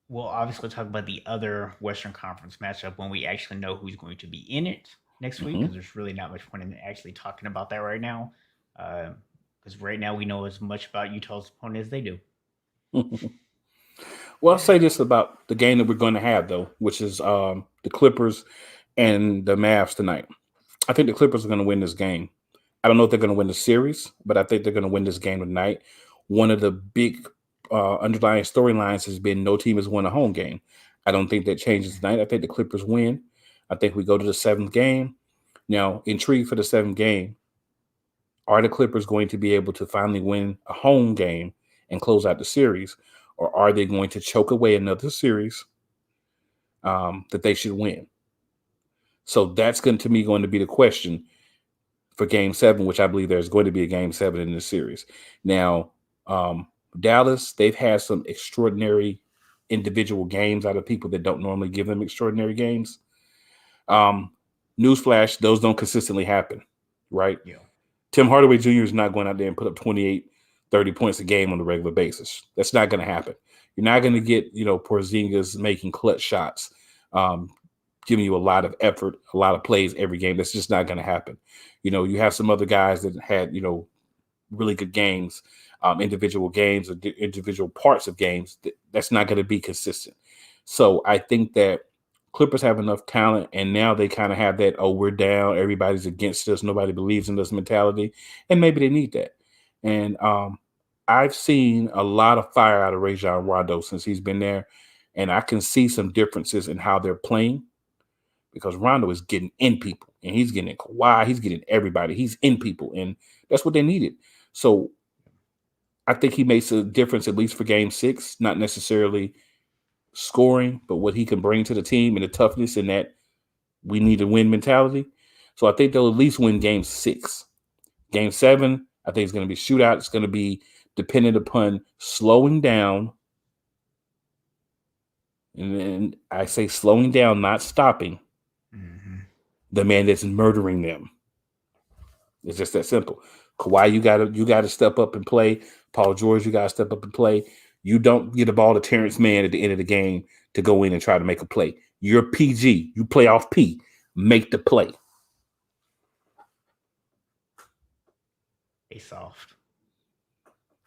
we'll obviously talk about the other Western Conference matchup when we actually know who's going to be in it next week, because there's really not much point in actually talking about that right now. Because right now we know as much about Utah's opponent as they do. Well, I'll say this about the game that we're going to have, though, which is the Clippers and the Mavs tonight. I think the Clippers are going to win this game. I don't know if they're going to win the series, but I think they're going to win this game tonight. One of the big underlying storylines has been no team has won a home game. I don't think that changes tonight. I think the Clippers win. I think we go to the 7th game. Now, intrigued for the 7th game, are the Clippers going to be able to finally win a home game and close out the series, or are they going to choke away another series that they should win? So that's going to be the question for Game 7, which I believe there's going to be a Game 7 in this series. Now, Dallas, they've had some extraordinary individual games out of people that don't normally give them extraordinary games. Newsflash, those don't consistently happen, right? Yeah. Tim Hardaway Jr. is not going out there and put up 28, 30 points a game on a regular basis. That's not going to happen. You're not going to get, Porzingis making clutch shots, giving you a lot of effort, a lot of plays every game. That's just not going to happen. You have some other guys that had, really good games, individual games or individual parts of games. That's not going to be consistent. So I think that Clippers have enough talent, and now they kind of have that, oh, we're down, everybody's against us, nobody believes in us mentality, and maybe they need that. And I've seen a lot of fire out of Rajon Rondo since he's been there, and I can see some differences in how they're playing. because Rondo is getting in people, and he's getting Kawhi, he's getting everybody. He's in people, and that's what they needed. So I think he makes a difference, at least for Game 6, not necessarily scoring, but what he can bring to the team and the toughness and that we need to win mentality. So I think they'll at least win Game 6. Game 7, I think it's going to be shootout. It's going to be dependent upon slowing down. And then I say slowing down, not stopping. The man that's murdering them. It's just that simple. Kawhi, you gotta step up and play. Paul George, you gotta step up and play. You don't get the ball to Terrence Mann at the end of the game to go in and try to make a play. You're PG. You play off P. Make the play. They soft.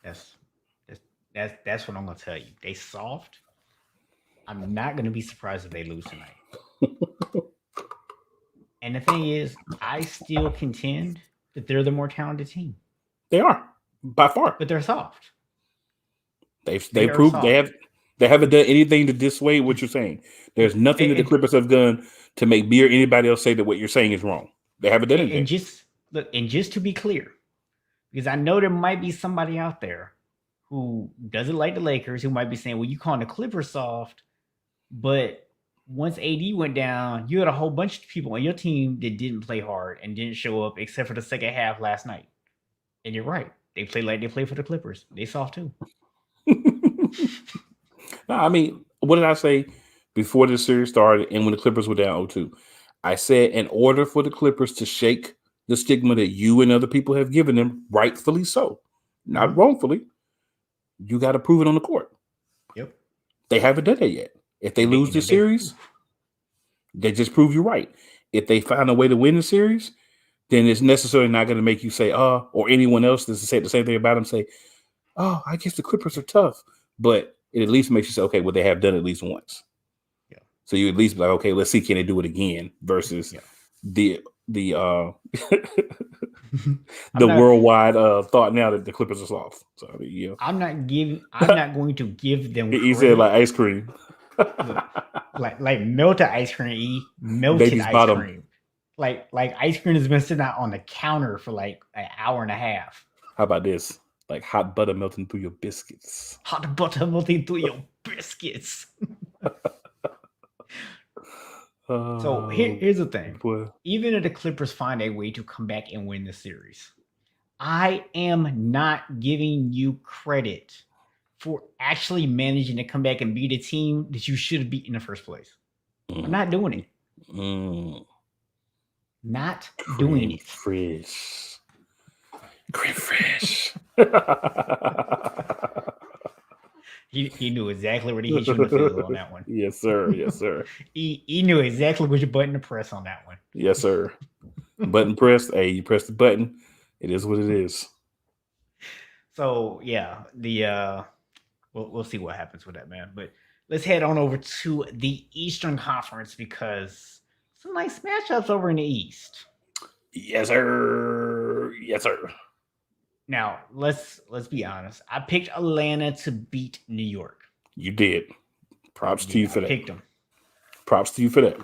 That's what I'm gonna tell you. They soft. I'm not gonna be surprised if they lose tonight. And the thing is, I still contend that they're the more talented team. They are by far, but they're soft. They proved soft. They haven't done anything to dissuade what you're saying. There's nothing that the Clippers have done to make me or anybody else say that what you're saying is wrong. They haven't done anything. And just to be clear, because I know there might be somebody out there who doesn't like the Lakers who might be saying, "Well, you calling the Clippers soft," but once AD went down, you had a whole bunch of people on your team that didn't play hard and didn't show up except for the second half last night. And you're right. They play like they play for the Clippers. They soft too. No, I mean, what did I say before the series started and when the Clippers were down 0-2? I said in order for the Clippers to shake the stigma that you and other people have given them, rightfully so, not wrongfully, you got to prove it on the court. Yep. They haven't done that yet. If they lose the series, they just prove you right. If they find a way to win the series, then it's necessarily not going to make you say, or anyone else that's say the same thing about them say, "Oh, I guess the Clippers are tough." But it at least makes you say, okay, well, they have done it at least once. Yeah. So you at least be like, okay, let's see, can they do it again versus the worldwide thought now that the Clippers are soft. So I'm not going to give them he said like ice cream. like melted ice cream, melted Baby's ice bottom. cream. Like ice cream has been sitting out on the counter for like an hour and a half. How about this? Like hot butter melting through your biscuits. Hot butter melting through your biscuits. So here's the thing. Boy. Even if the Clippers find a way to come back and win the series, I am not giving you credit for actually managing to come back and beat a team that you should have beat in the first place. I'm not doing it. Not doing it. Fresh. Cream fresh. He knew exactly where he hit you in the field on that one. Yes, sir. Yes, sir. He knew exactly which button to press on that one. Yes, sir. Button pressed. Hey, you press the button. It is what it is. So yeah, we'll see what happens with that, man. But let's head on over to the Eastern Conference because some nice matchups over in the East. Yes, sir. Yes, sir. Now, let's be honest. I picked Atlanta to beat New York. You did. Props to you for that. I picked them. Props to you for that.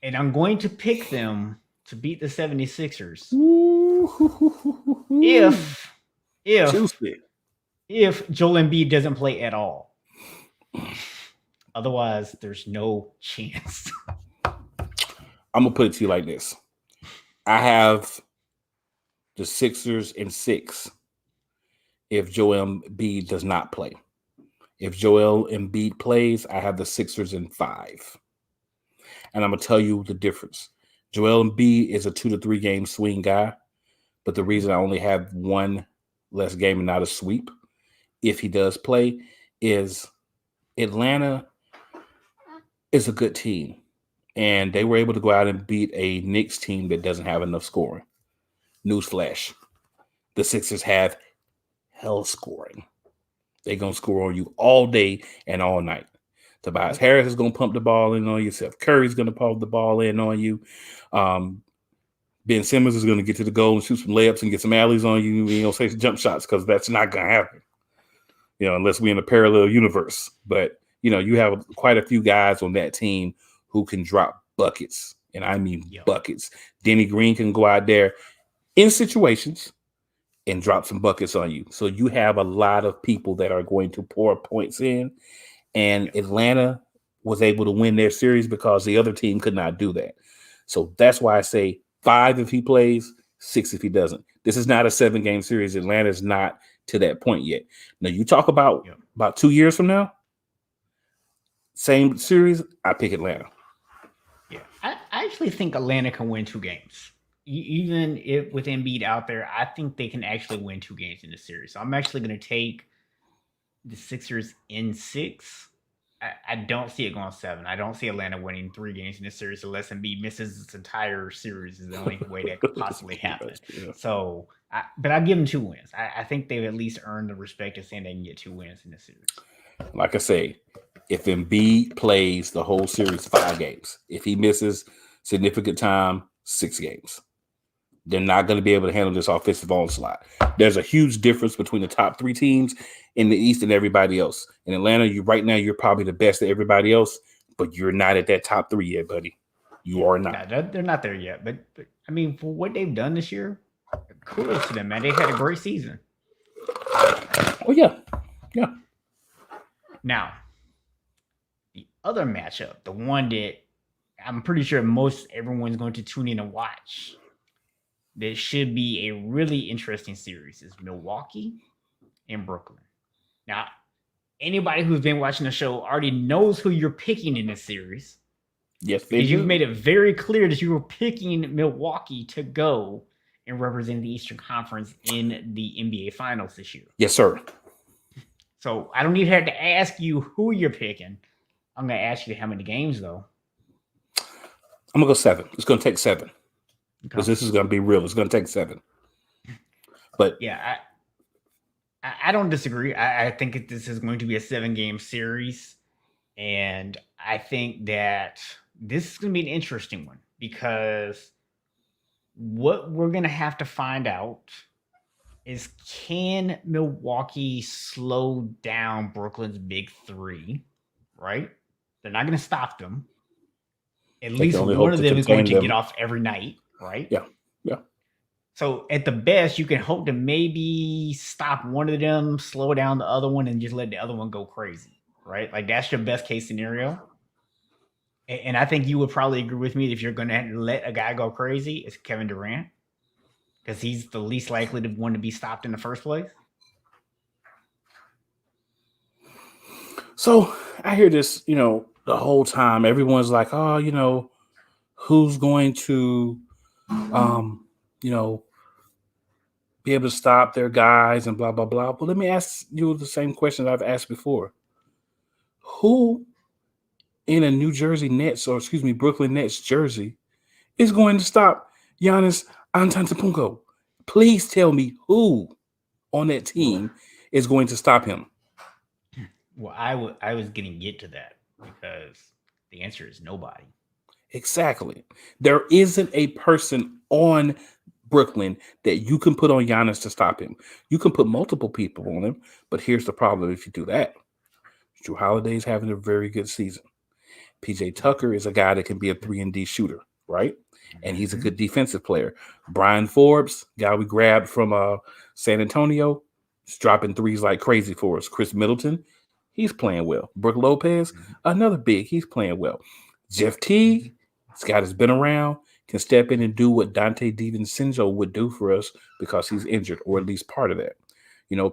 And I'm going to pick them to beat the 76ers. If Joel Embiid doesn't play at all. Otherwise, there's no chance. I'm going to put it to you like this. I have the Sixers in 6 if Joel Embiid does not play. If Joel Embiid plays, I have the Sixers in 5. And I'm going to tell you the difference. Joel Embiid is a 2 to 3 game swing guy, but the reason I only have one less game and not a sweep, if he does play, is Atlanta is a good team. And they were able to go out and beat a Knicks team that doesn't have enough scoring. Newsflash. The Sixers have hell scoring. They're going to score on you all day and all night. Tobias Harris is going to pump the ball in on you. Seth Curry's going to pump the ball in on you. Ben Simmons is going to get to the goal and shoot some layups and get some alleys on you. You know, say some jump shots because that's not going to happen. You know, unless we're in a parallel universe. But, you know, you have quite a few guys on that team who can drop buckets, and I mean Yep. buckets. Denny Green can go out there in situations and drop some buckets on you. So you have a lot of people that are going to pour points in, and Yep. Atlanta was able to win their series because the other team could not do that. So that's why I say 5 if he plays, 6 if he doesn't. This is not a 7-game series. Atlanta is not to that point yet. Now you talk about Yep. 2 years from now, same series, I pick Atlanta. Yeah. I actually think Atlanta can win 2 games. Even if with Embiid out there, I think they can actually win 2 games in the series. So I'm actually going to take the Sixers in 6. I don't see it going 7. I don't see Atlanta winning 3 games in this series unless Embiid misses this entire series. Is the only way that could possibly happen. Yeah. So, but I'll give them 2 wins. I think they've at least earned the respect of saying they can get 2 wins in this series. Like I say, if Embiid plays the whole series 5 games, if he misses significant time, 6 games. They're not going to be able to handle this offensive onslaught. There's a huge difference between the top 3 teams in the East and everybody else. In Atlanta, right now, you're probably the best of everybody else, but you're not at that top 3 yet, buddy. You are not. No, they're not there yet. But I mean, for what they've done this year, kudos to them, man. They've had a great season. Oh, yeah. Yeah. Now, the other matchup, the one that I'm pretty sure most everyone's going to tune in and watch, that should be a really interesting series, is Milwaukee and Brooklyn. Now, anybody who's been watching the show already knows who you're picking in this series. Yes, they Because do. you've made it very clear that you were picking Milwaukee to go and represent the Eastern Conference in the NBA Finals this year. Yes, sir. So I don't even have to ask you who you're picking. I'm going to ask you how many games, though. I'm going to go 7. It's going to take 7. Okay. Because this is going to be real. It's going to take 7. But yeah, I don't disagree. I think this is going to be a 7-game series. And I think that this is going to be an interesting one because what we're going to have to find out is, can Milwaukee slow down Brooklyn's big 3, right? They're not going to stop them. At least one of them is going to get off every night, right? Yeah, yeah. So at the best, you can hope to maybe stop one of them, slow down the other one, and just let the other one go crazy, right? Like that's your best case scenario. And I think you would probably agree with me, if you're going to let a guy go crazy, it's Kevin Durant, because he's the least likely to want to be stopped in the first place. So I hear this, the whole time. Everyone's like, oh, who's going to, be able to stop their guys and blah, blah, blah. But let me ask you the same question I've asked before. Who in a Brooklyn Nets jersey is going to stop Giannis Antetokounmpo? Please tell me who on that team is going to stop him. Well, I was going to get to that because the answer is nobody. Exactly. There isn't a person on Brooklyn that you can put on Giannis to stop him. You can put multiple people on him, but here's the problem if you do that. Jrue Holiday's having a very good season. PJ Tucker is a guy that can be a 3-and-D shooter, right? And he's a good defensive player. Brian Forbes, guy we grabbed from San Antonio, is dropping threes like crazy for us. Chris Middleton, he's playing well. Brook Lopez, another big, he's playing well. Jeff Teague, this guy that's been around, can step in and do what Dante DiVincenzo would do for us because he's injured, or at least part of that.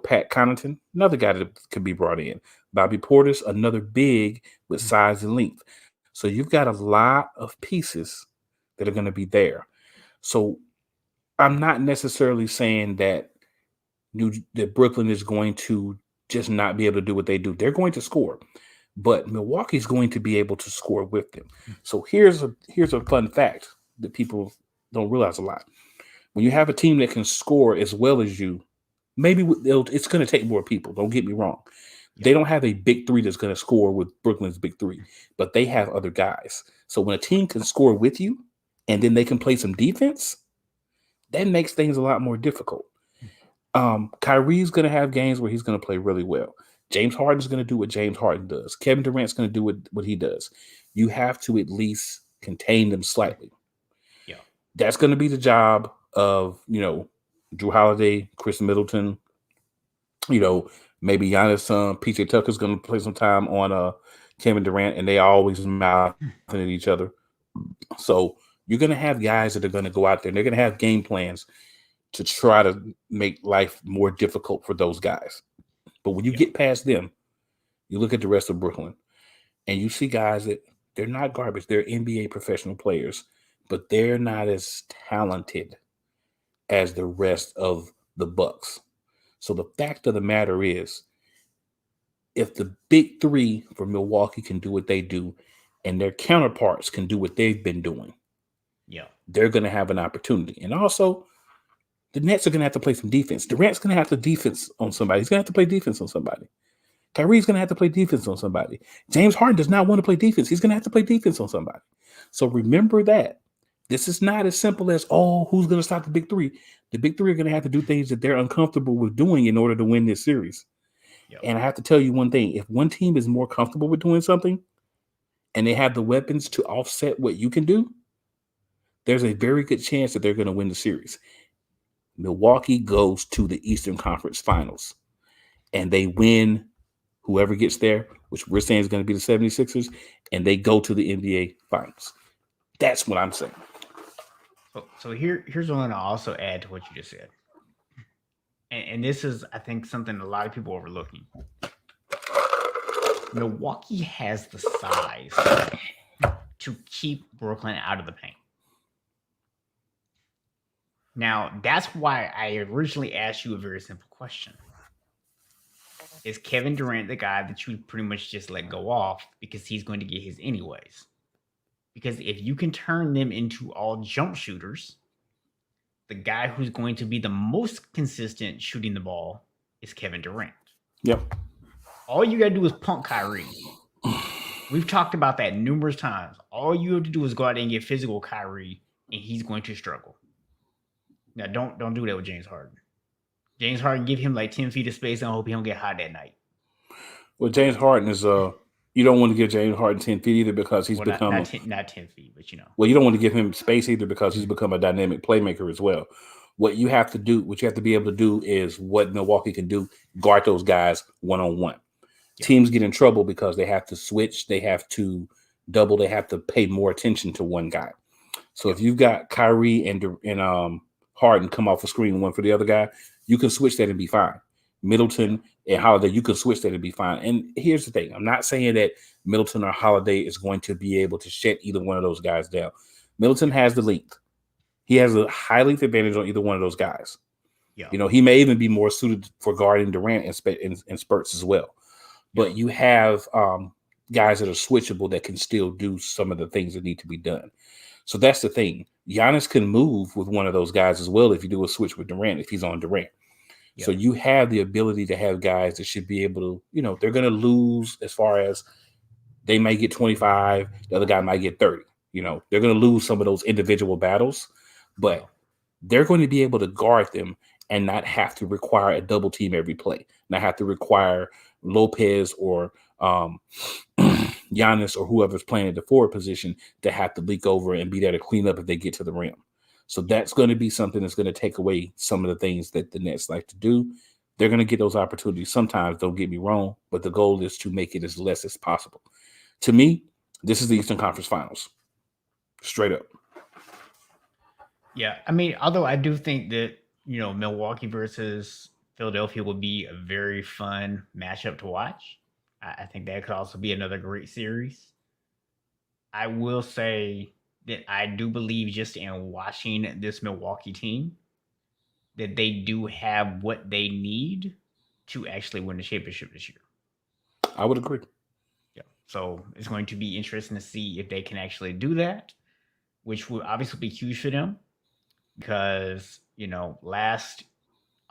Pat Connaughton, another guy that can be brought in. Bobby Portis, another big with size and length. So you've got a lot of pieces that are going to be there. So I'm not necessarily saying that Brooklyn is going to just not be able to do what they do. They're going to score, but Milwaukee's going to be able to score with them. So here's a fun fact that people don't realize a lot. When you have a team that can score as well as you, maybe it's going to take more people. Don't get me wrong. Yeah. They don't have a big 3 that's going to score with Brooklyn's big 3, but they have other guys. So when a team can score with you and then they can play some defense, that makes things a lot more difficult. Kyrie's going to have games where he's going to play really well. James Harden's going to do what James Harden does. Kevin Durant's going to do what he does. You have to at least contain them slightly. Yeah. That's going to be the job of, Drew Holiday, Chris Middleton, maybe Giannis, PJ Tucker's going to play some time on Kevin Durant, and they always mouthing at each other. So you're going to have guys that are going to go out there and they're going to have game plans to try to make life more difficult for those guys. But when you get past them, you look at the rest of Brooklyn and you see guys that they're not garbage. They're NBA professional players, but they're not as talented as the rest of the Bucks. So the fact of the matter is, if the big three for Milwaukee can do what they do and their counterparts can do what they've been doing, they're going to have an opportunity. And also, the Nets are going to have to play some defense. Durant's going to have to defense on somebody. He's going to have to play defense on somebody. Kyrie's going to have to play defense on somebody. James Harden does not want to play defense. He's going to have to play defense on somebody. So remember that. This is not as simple as, who's going to stop the big three? The big three are going to have to do things that they're uncomfortable with doing in order to win this series. And I have to tell you one thing. If one team is more comfortable with doing something and they have the weapons to offset what you can do, there's a very good chance that they're going to win the series. Milwaukee goes to the Eastern Conference Finals and they win whoever gets there, which we're saying is going to be the 76ers, and they go to the NBA Finals. That's what I'm saying. So here's one I'll also add to what you just said. And this is, I think, something a lot of people are overlooking. Milwaukee has the size to keep Brooklyn out of the paint. Now, that's why I originally asked you a very simple question. Is Kevin Durant the guy that you pretty much just let go off because he's going to get his anyways? Because if you can turn them into all jump shooters, the guy who's going to be the most consistent shooting the ball is Kevin Durant. Yep. All you got to do is punk Kyrie. We've talked about that numerous times. All you have to do is go out there and get physical Kyrie, and he's going to struggle. Now, don't do that with James Harden. James Harden, give him like 10 feet of space and I hope he don't get hot that night. Well, James Harden is you don't want to give James Harden 10 feet either because he's become not 10 feet, but Well, you don't want to give him space either because he's become a dynamic playmaker as well. What you have to be able to do is what Milwaukee can do, guard those guys one-on-one. Yeah. Teams get in trouble because they have to switch, they have to double, they have to pay more attention to one guy. So if you've got Kyrie and Harden come off a screen one for the other guy, you can switch that and be fine. Middleton and Holiday, you can switch that and be fine. And here's the thing. I'm not saying that Middleton or Holiday is going to be able to shut either one of those guys down. Middleton has the length. He has a high length advantage on either one of those guys. Yeah. He may even be more suited for guarding Durant in spurts as well. But you have guys that are switchable that can still do some of the things that need to be done. So that's the thing. Giannis can move with one of those guys as well if you do a switch with Durant, if he's on Durant. Yep. So you have the ability to have guys that should be able to, they're going to lose as far as they might get 25, the other guy might get 30. They're going to lose some of those individual battles, but they're going to be able to guard them and not have to require a double team every play, not have to require Lopez or Giannis or whoever's playing at the forward position to have to leak over and be there to clean up if they get to the rim. So that's going to be something that's going to take away some of the things that the Nets like to do. They're going to get those opportunities sometimes, don't get me wrong, but the goal is to make it as less as possible. To me, this is the Eastern Conference Finals. Straight up. Yeah, I mean, although I do think that, Milwaukee versus Philadelphia will be a very fun matchup to watch. I think that could also be another great series. I will say that I do believe just in watching this Milwaukee team that they do have what they need to actually win the championship this year. I would agree. Yeah. So it's going to be interesting to see if they can actually do that, which will obviously be huge for them because, last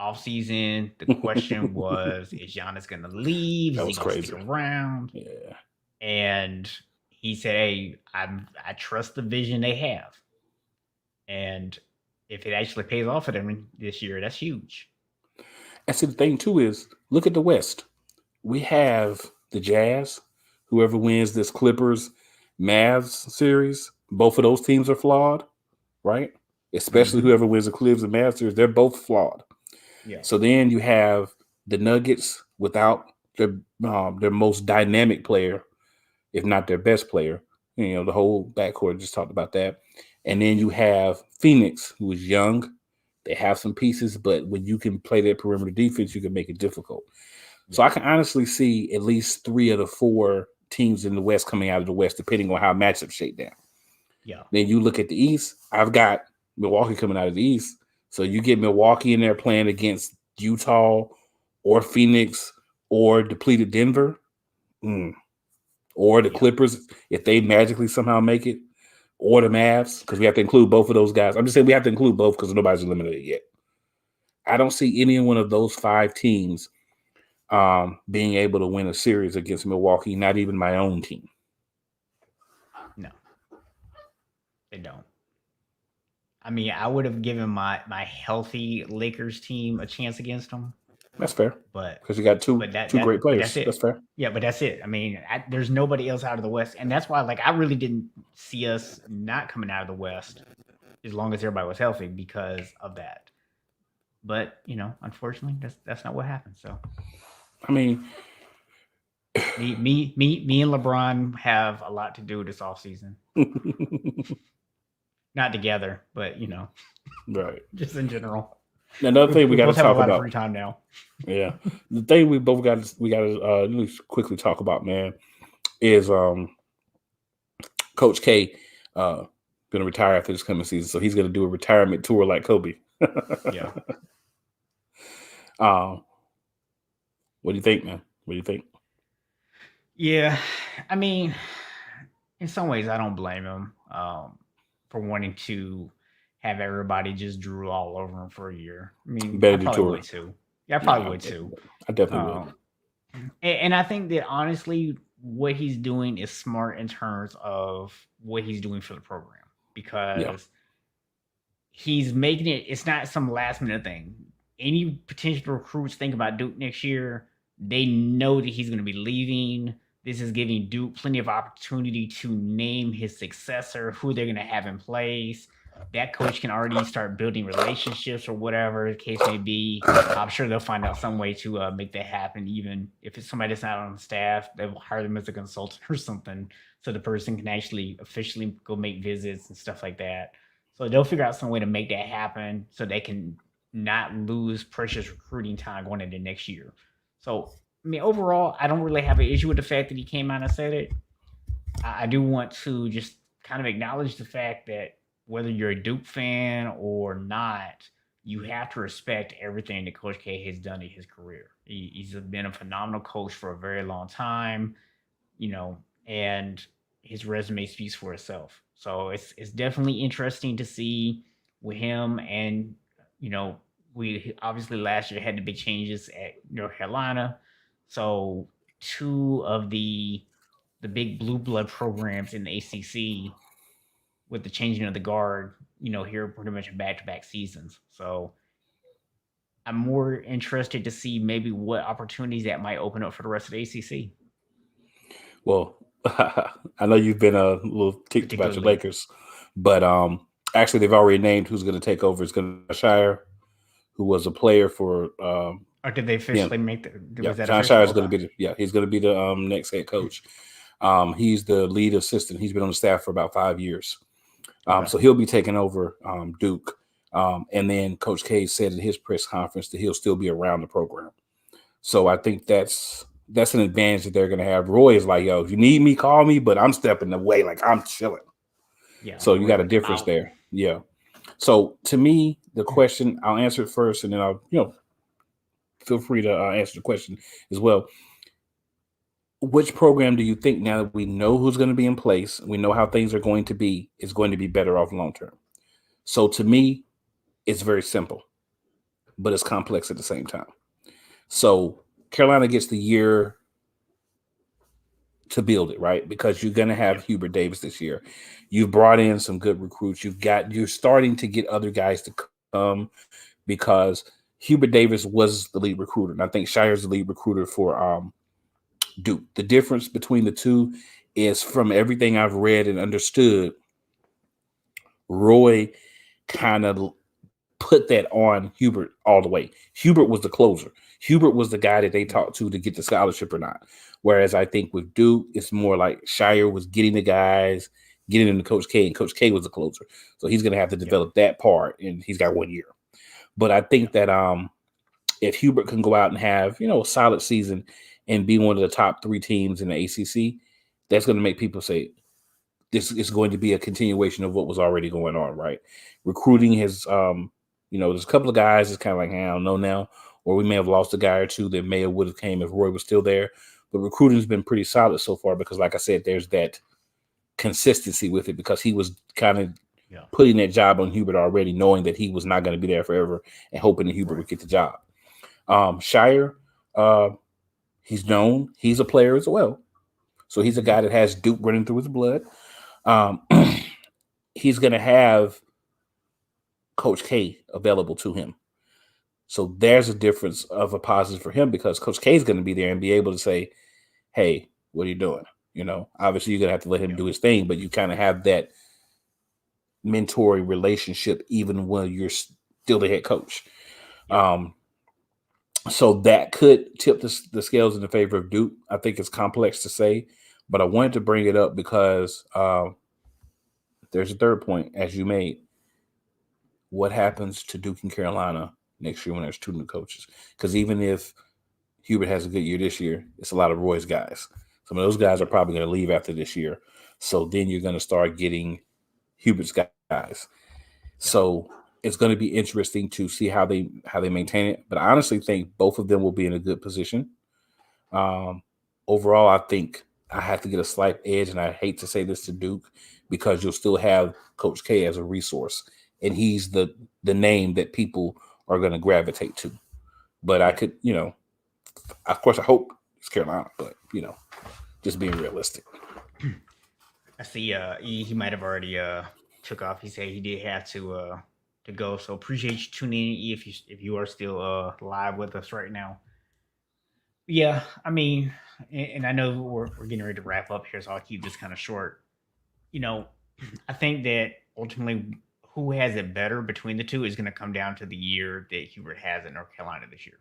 offseason, the question was, is Giannis going to leave? Is he going to stick around? Yeah. And he said, hey, I trust the vision they have. And if it actually pays off for them this year, that's huge. And see, the thing, too, is look at the West. We have the Jazz. Whoever wins this Clippers Mavs series, both of those teams are flawed, right? Especially Mm-hmm. whoever wins the Clips and Mavs series, they're both flawed. Yeah. So then you have the Nuggets without their most dynamic player, if not their best player. You know, the whole backcourt just talked about that. And then you have Phoenix, who is young. They have some pieces, but when you can play their perimeter defense, you can make it difficult. So Yeah. I can honestly see at least 3 of the 4 teams in the West coming out of the West, depending on how matchups shake down. Yeah. Then you look at the East. I've got Milwaukee coming out of the East. So you get Milwaukee in there playing against Utah or Phoenix or depleted Denver, or the Yeah. Clippers if they magically somehow make it, or the Mavs, because we have to include both of those guys. I'm just saying we have to include both because nobody's eliminated yet. I don't see any one of those 5 teams being able to win a series against Milwaukee, not even my own team. No, they don't. I mean, I would have given my healthy Lakers team a chance against them, That's fair but because you got two but that two that great but that's players. That's it. fair. Yeah, but that's it. I mean, there's nobody else out of the West, and that's why like I really didn't see us not coming out of the West as long as everybody was healthy because of that. But unfortunately, that's not what happened. So I mean, me and LeBron have a lot to do this off season. Not together, but right. just in general. Another thing we We got to both have a talk lot of about. free time now. Yeah, the thing we got to really quickly talk about, man, is Coach K going to retire after this coming season, so he's going to do a retirement tour like Kobe. Yeah. um, what do you think, man? What do you think? Yeah. I mean, in some ways, I don't blame him for wanting to have everybody just drool all over him for a year. I mean, I Better do probably tour. would too. Yeah, I probably Yeah, would too. I definitely would. Um, and I think that honestly, what he's doing is smart in terms of what he's doing for the program Yeah, because he's making it's not some last minute thing. Any potential recruits think about Duke next year, they know that he's going to be leaving. This is giving Duke plenty of opportunity to name his successor, who they're going to have in place. That coach can already start building relationships or whatever the case may be. I'm sure they'll find out some way to make that happen. Even if it's somebody that's not on staff, they'll hire them as a consultant or something, so the person can actually officially go make visits and stuff like that. So they'll figure out some way to make that happen so they can not lose precious recruiting time going into next year. So, I mean, overall, I don't really have an issue with the fact that he came out and said it. I do want to just kind of acknowledge the fact that whether you're a Duke fan or not, you have to respect everything that Coach K has done in his career. He's been a phenomenal coach for a very long time, and his resume speaks for itself. So it's definitely interesting to see with him, and you know we obviously last year had the big changes at North Carolina, so two of the big blue blood programs in the ACC with the changing of the guard, here pretty much in back to back seasons. So I'm more interested to see maybe what opportunities that might open up for the rest of the ACC, well, I know you've been a little ticked about your particularly. Lakers, but actually they've already named who's going to take over. It's going to be Shire, who was a player for Or did they him. officially make the? Yeah, Was that John Shire official? is going Okay. to be he's going to be the next head coach. He's the lead assistant. He's been on the staff for about 5 years. Okay. So he'll be taking over Duke. And then Coach K said in his press conference that he'll still be around the program. So I think that's an advantage that they're going to have. Roy is like, yo, if you need me, call me, but I'm stepping away, like I'm chilling. Yeah. So you Roy's got a like, I'm difference out. there. Yeah. So to me, the question, I'll answer it first, and then I'll, feel free to answer the question as well. Which program do you think, now that we know who's going to be in place, we know how things are going to be, is going to be better off long term? So to me, it's very simple, but it's complex at the same time. So Carolina gets the year to build it, right? Because you're going to have Yep. Hubert Davis this year. You've brought in some good recruits. You're starting to get other guys to come because Hubert Davis was the lead recruiter, and I think Shire's the lead recruiter for Duke. The difference between the two is from everything I've read and understood, Roy kind of put that on Hubert all the way. Hubert was the closer. Hubert was the guy that they talked to get the scholarship or not. Whereas I think with Duke, it's more like Shire was getting the guys, getting them to Coach K, and Coach K was the closer. So he's going to have to develop that part, and he's got 1 year. But I think that if Hubert can go out and have, a solid season and be one of the top 3 teams in the ACC, that's going to make people say, this is going to be a continuation of what was already going on, right? Recruiting has, there's a couple of guys that's kind of like, hey, I don't know now, or we may have lost a guy or two that may have would have came if Roy was still there. But recruiting has been pretty solid so far because, like I said, there's that consistency with it because he was kind of putting that job on Hubert already, knowing that he was not going to be there forever and hoping that Hubert would get the job. Shire, he's known. He's a player as well. So he's a guy that has Duke running through his blood. He's going to have Coach K available to him. So there's a difference of a positive for him because Coach K is going to be there and be able to say, hey, what are you doing? Obviously you're going to have to let him do his thing, but you kind of have that mentoring relationship even when you're still the head coach. So that could tip the scales in the favor of Duke. I think it's complex to say, but I wanted to bring it up because there's a third point, as you made. What happens to Duke and Carolina next year when there's 2 new coaches? Because even if Hubert has a good year this year, it's a lot of Roy's guys. Some of those guys are probably going to leave after this year. So then you're going to start getting Hubert's guys. So it's going to be interesting to see how they maintain it. But I honestly think both of them will be in a good position. Overall, I think I have to get a slight edge, and I hate to say this to Duke because you'll still have Coach K as a resource, and he's the name that people are going to gravitate to. But I could, of course, I hope it's Carolina, but just being realistic. I see. He might have already took off. He said he did have to go. So appreciate you tuning in, E, if you are still live with us right now. Yeah, I mean, and I know we're getting ready to wrap up here, so I'll keep this kind of short. I think that ultimately who has it better between the two is going to come down to the year that Hubert has at North Carolina this year.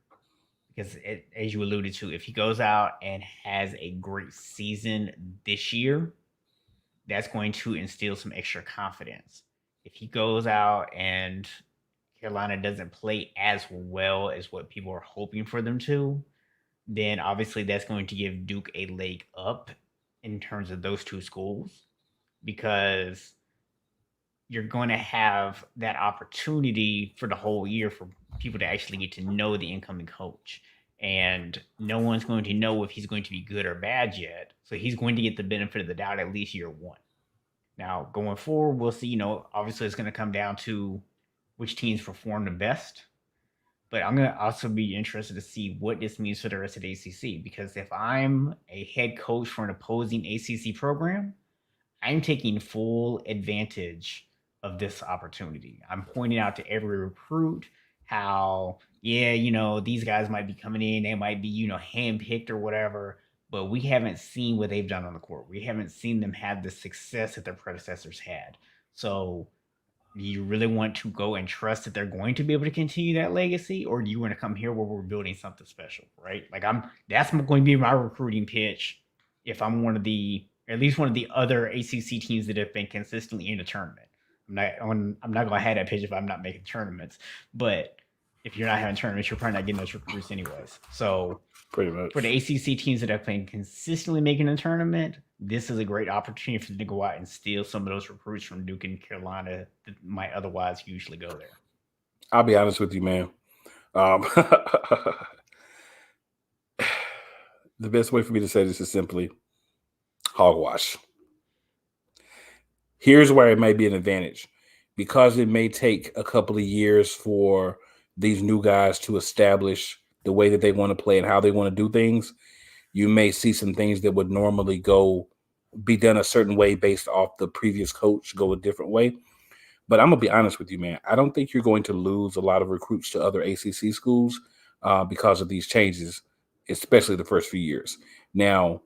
Because as you alluded to, if he goes out and has a great season this year, that's going to instill some extra confidence. If he goes out and Carolina doesn't play as well as what people are hoping for them to, then obviously that's going to give Duke a leg up in terms of those 2 schools because you're going to have that opportunity for the whole year for people to actually get to know the incoming coach. And no one's going to know if he's going to be good or bad yet. So he's going to get the benefit of the doubt at least year 1. Now, going forward, we'll see, obviously it's going to come down to which teams perform the best. But I'm going to also be interested to see what this means for the rest of the ACC. Because if I'm a head coach for an opposing ACC program, I'm taking full advantage of this opportunity. I'm pointing out to every recruit how, these guys might be coming in, they might be, handpicked or whatever, but we haven't seen what they've done on the court. We haven't seen them have the success that their predecessors had. So do you really want to go and trust that they're going to be able to continue that legacy, or do you want to come here where we're building something special, right? That's going to be my recruiting pitch if I'm at least one of the other ACC teams that have been consistently in the tournament. I'm not going to have that pitch if I'm not making tournaments, but if you're not having tournaments, you're probably not getting those recruits anyways. So pretty much for the ACC teams that have been consistently making a tournament, this is a great opportunity for them to go out and steal some of those recruits from Duke and Carolina that might otherwise usually go there. I'll be honest with you, man. The best way for me to say this is simply hogwash. Here's where it may be an advantage. Because it may take a couple of years for these new guys to establish the way that they want to play and how they want to do things, you may see some things that would normally be done a certain way based off the previous coach go a different way. But I'm going to be honest with you, man. I don't think you're going to lose a lot of recruits to other ACC schools because of these changes, especially the first few years. Now,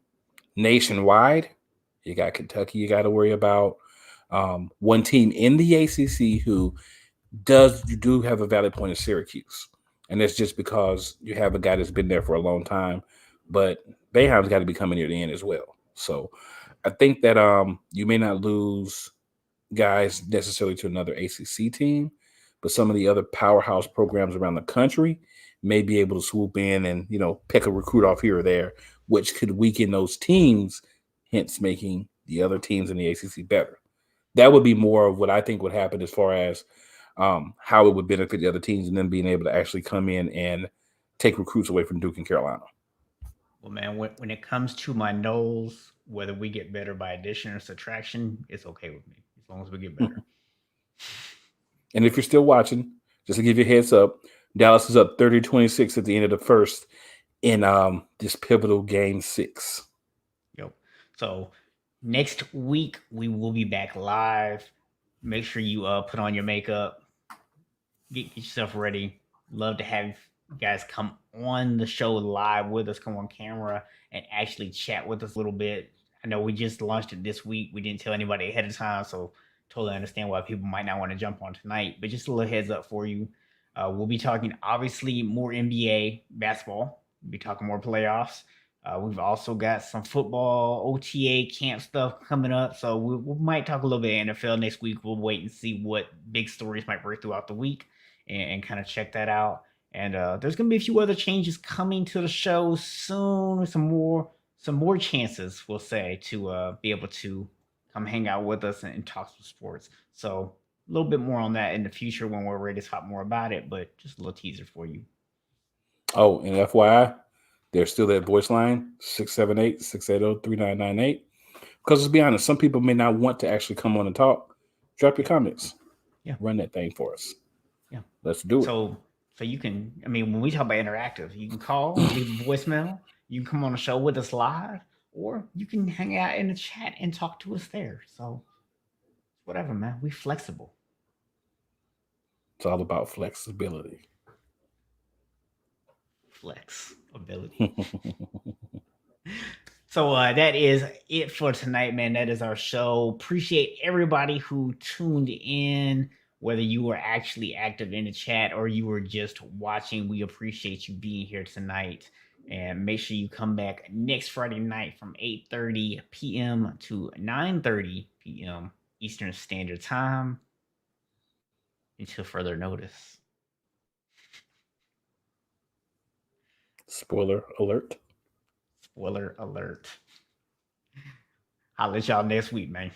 nationwide, You got Kentucky you got to worry about. One team in the ACC who you do have a valid point of Syracuse. And that's just because you have a guy that's been there for a long time. But Boeheim's got to be coming near the end as well. So I think that you may not lose guys necessarily to another ACC team, but some of the other powerhouse programs around the country may be able to swoop in and, pick a recruit off here or there, which could weaken those teams, hence making the other teams in the ACC better. That would be more of what I think would happen as far as how it would benefit the other teams and then being able to actually come in and take recruits away from Duke and Carolina. Well, man, when it comes to my nose, whether we get better by addition or subtraction, it's okay with me as long as we get better. And if you're still watching, just to give you a heads up, Dallas is up 30-26 at the end of the first in this pivotal game 6. Yep. So next week we will be back live. Make sure you put on your makeup, get yourself ready. Love to have you guys come on the show live with us, come on camera, and actually chat with us a little bit. I know we just launched it this week. We didn't tell anybody ahead of time, so totally understand why people might not want to jump on tonight. But just a little heads up for you. We'll be talking obviously more NBA basketball. We'll be talking more playoffs. We've also got some football, OTA camp stuff coming up. So we might talk a little bit of NFL next week. We'll wait and see what big stories might break throughout the week and kind of check that out. And there's gonna be a few other changes coming to the show soon. Some more chances, we'll say, to be able to come hang out with us and talk some sports. So a little bit more on that in the future when we're ready to talk more about it. But just a little teaser for you. Oh, and FYI, there's still that voice line, 678-680-3998. Because let's be honest, some people may not want to actually come on and talk. Drop your comments. Yeah. Run that thing for us. Yeah. Let's do it. So you can, I mean, when we talk about interactive, you can call, leave a voicemail, you can come on the show with us live, or you can hang out in the chat and talk to us there. So whatever, man. We flexible. It's all about flexibility. Flexibility. So that is it for tonight, man. That is our show. Appreciate everybody who tuned in, whether you were actually active in the chat or you were just watching. We appreciate you being here tonight. And make sure you come back next Friday night from 8:30 p.m. to 9:30 p.m. Eastern Standard Time until further notice. Spoiler alert. Spoiler alert. I'll let y'all next week, man.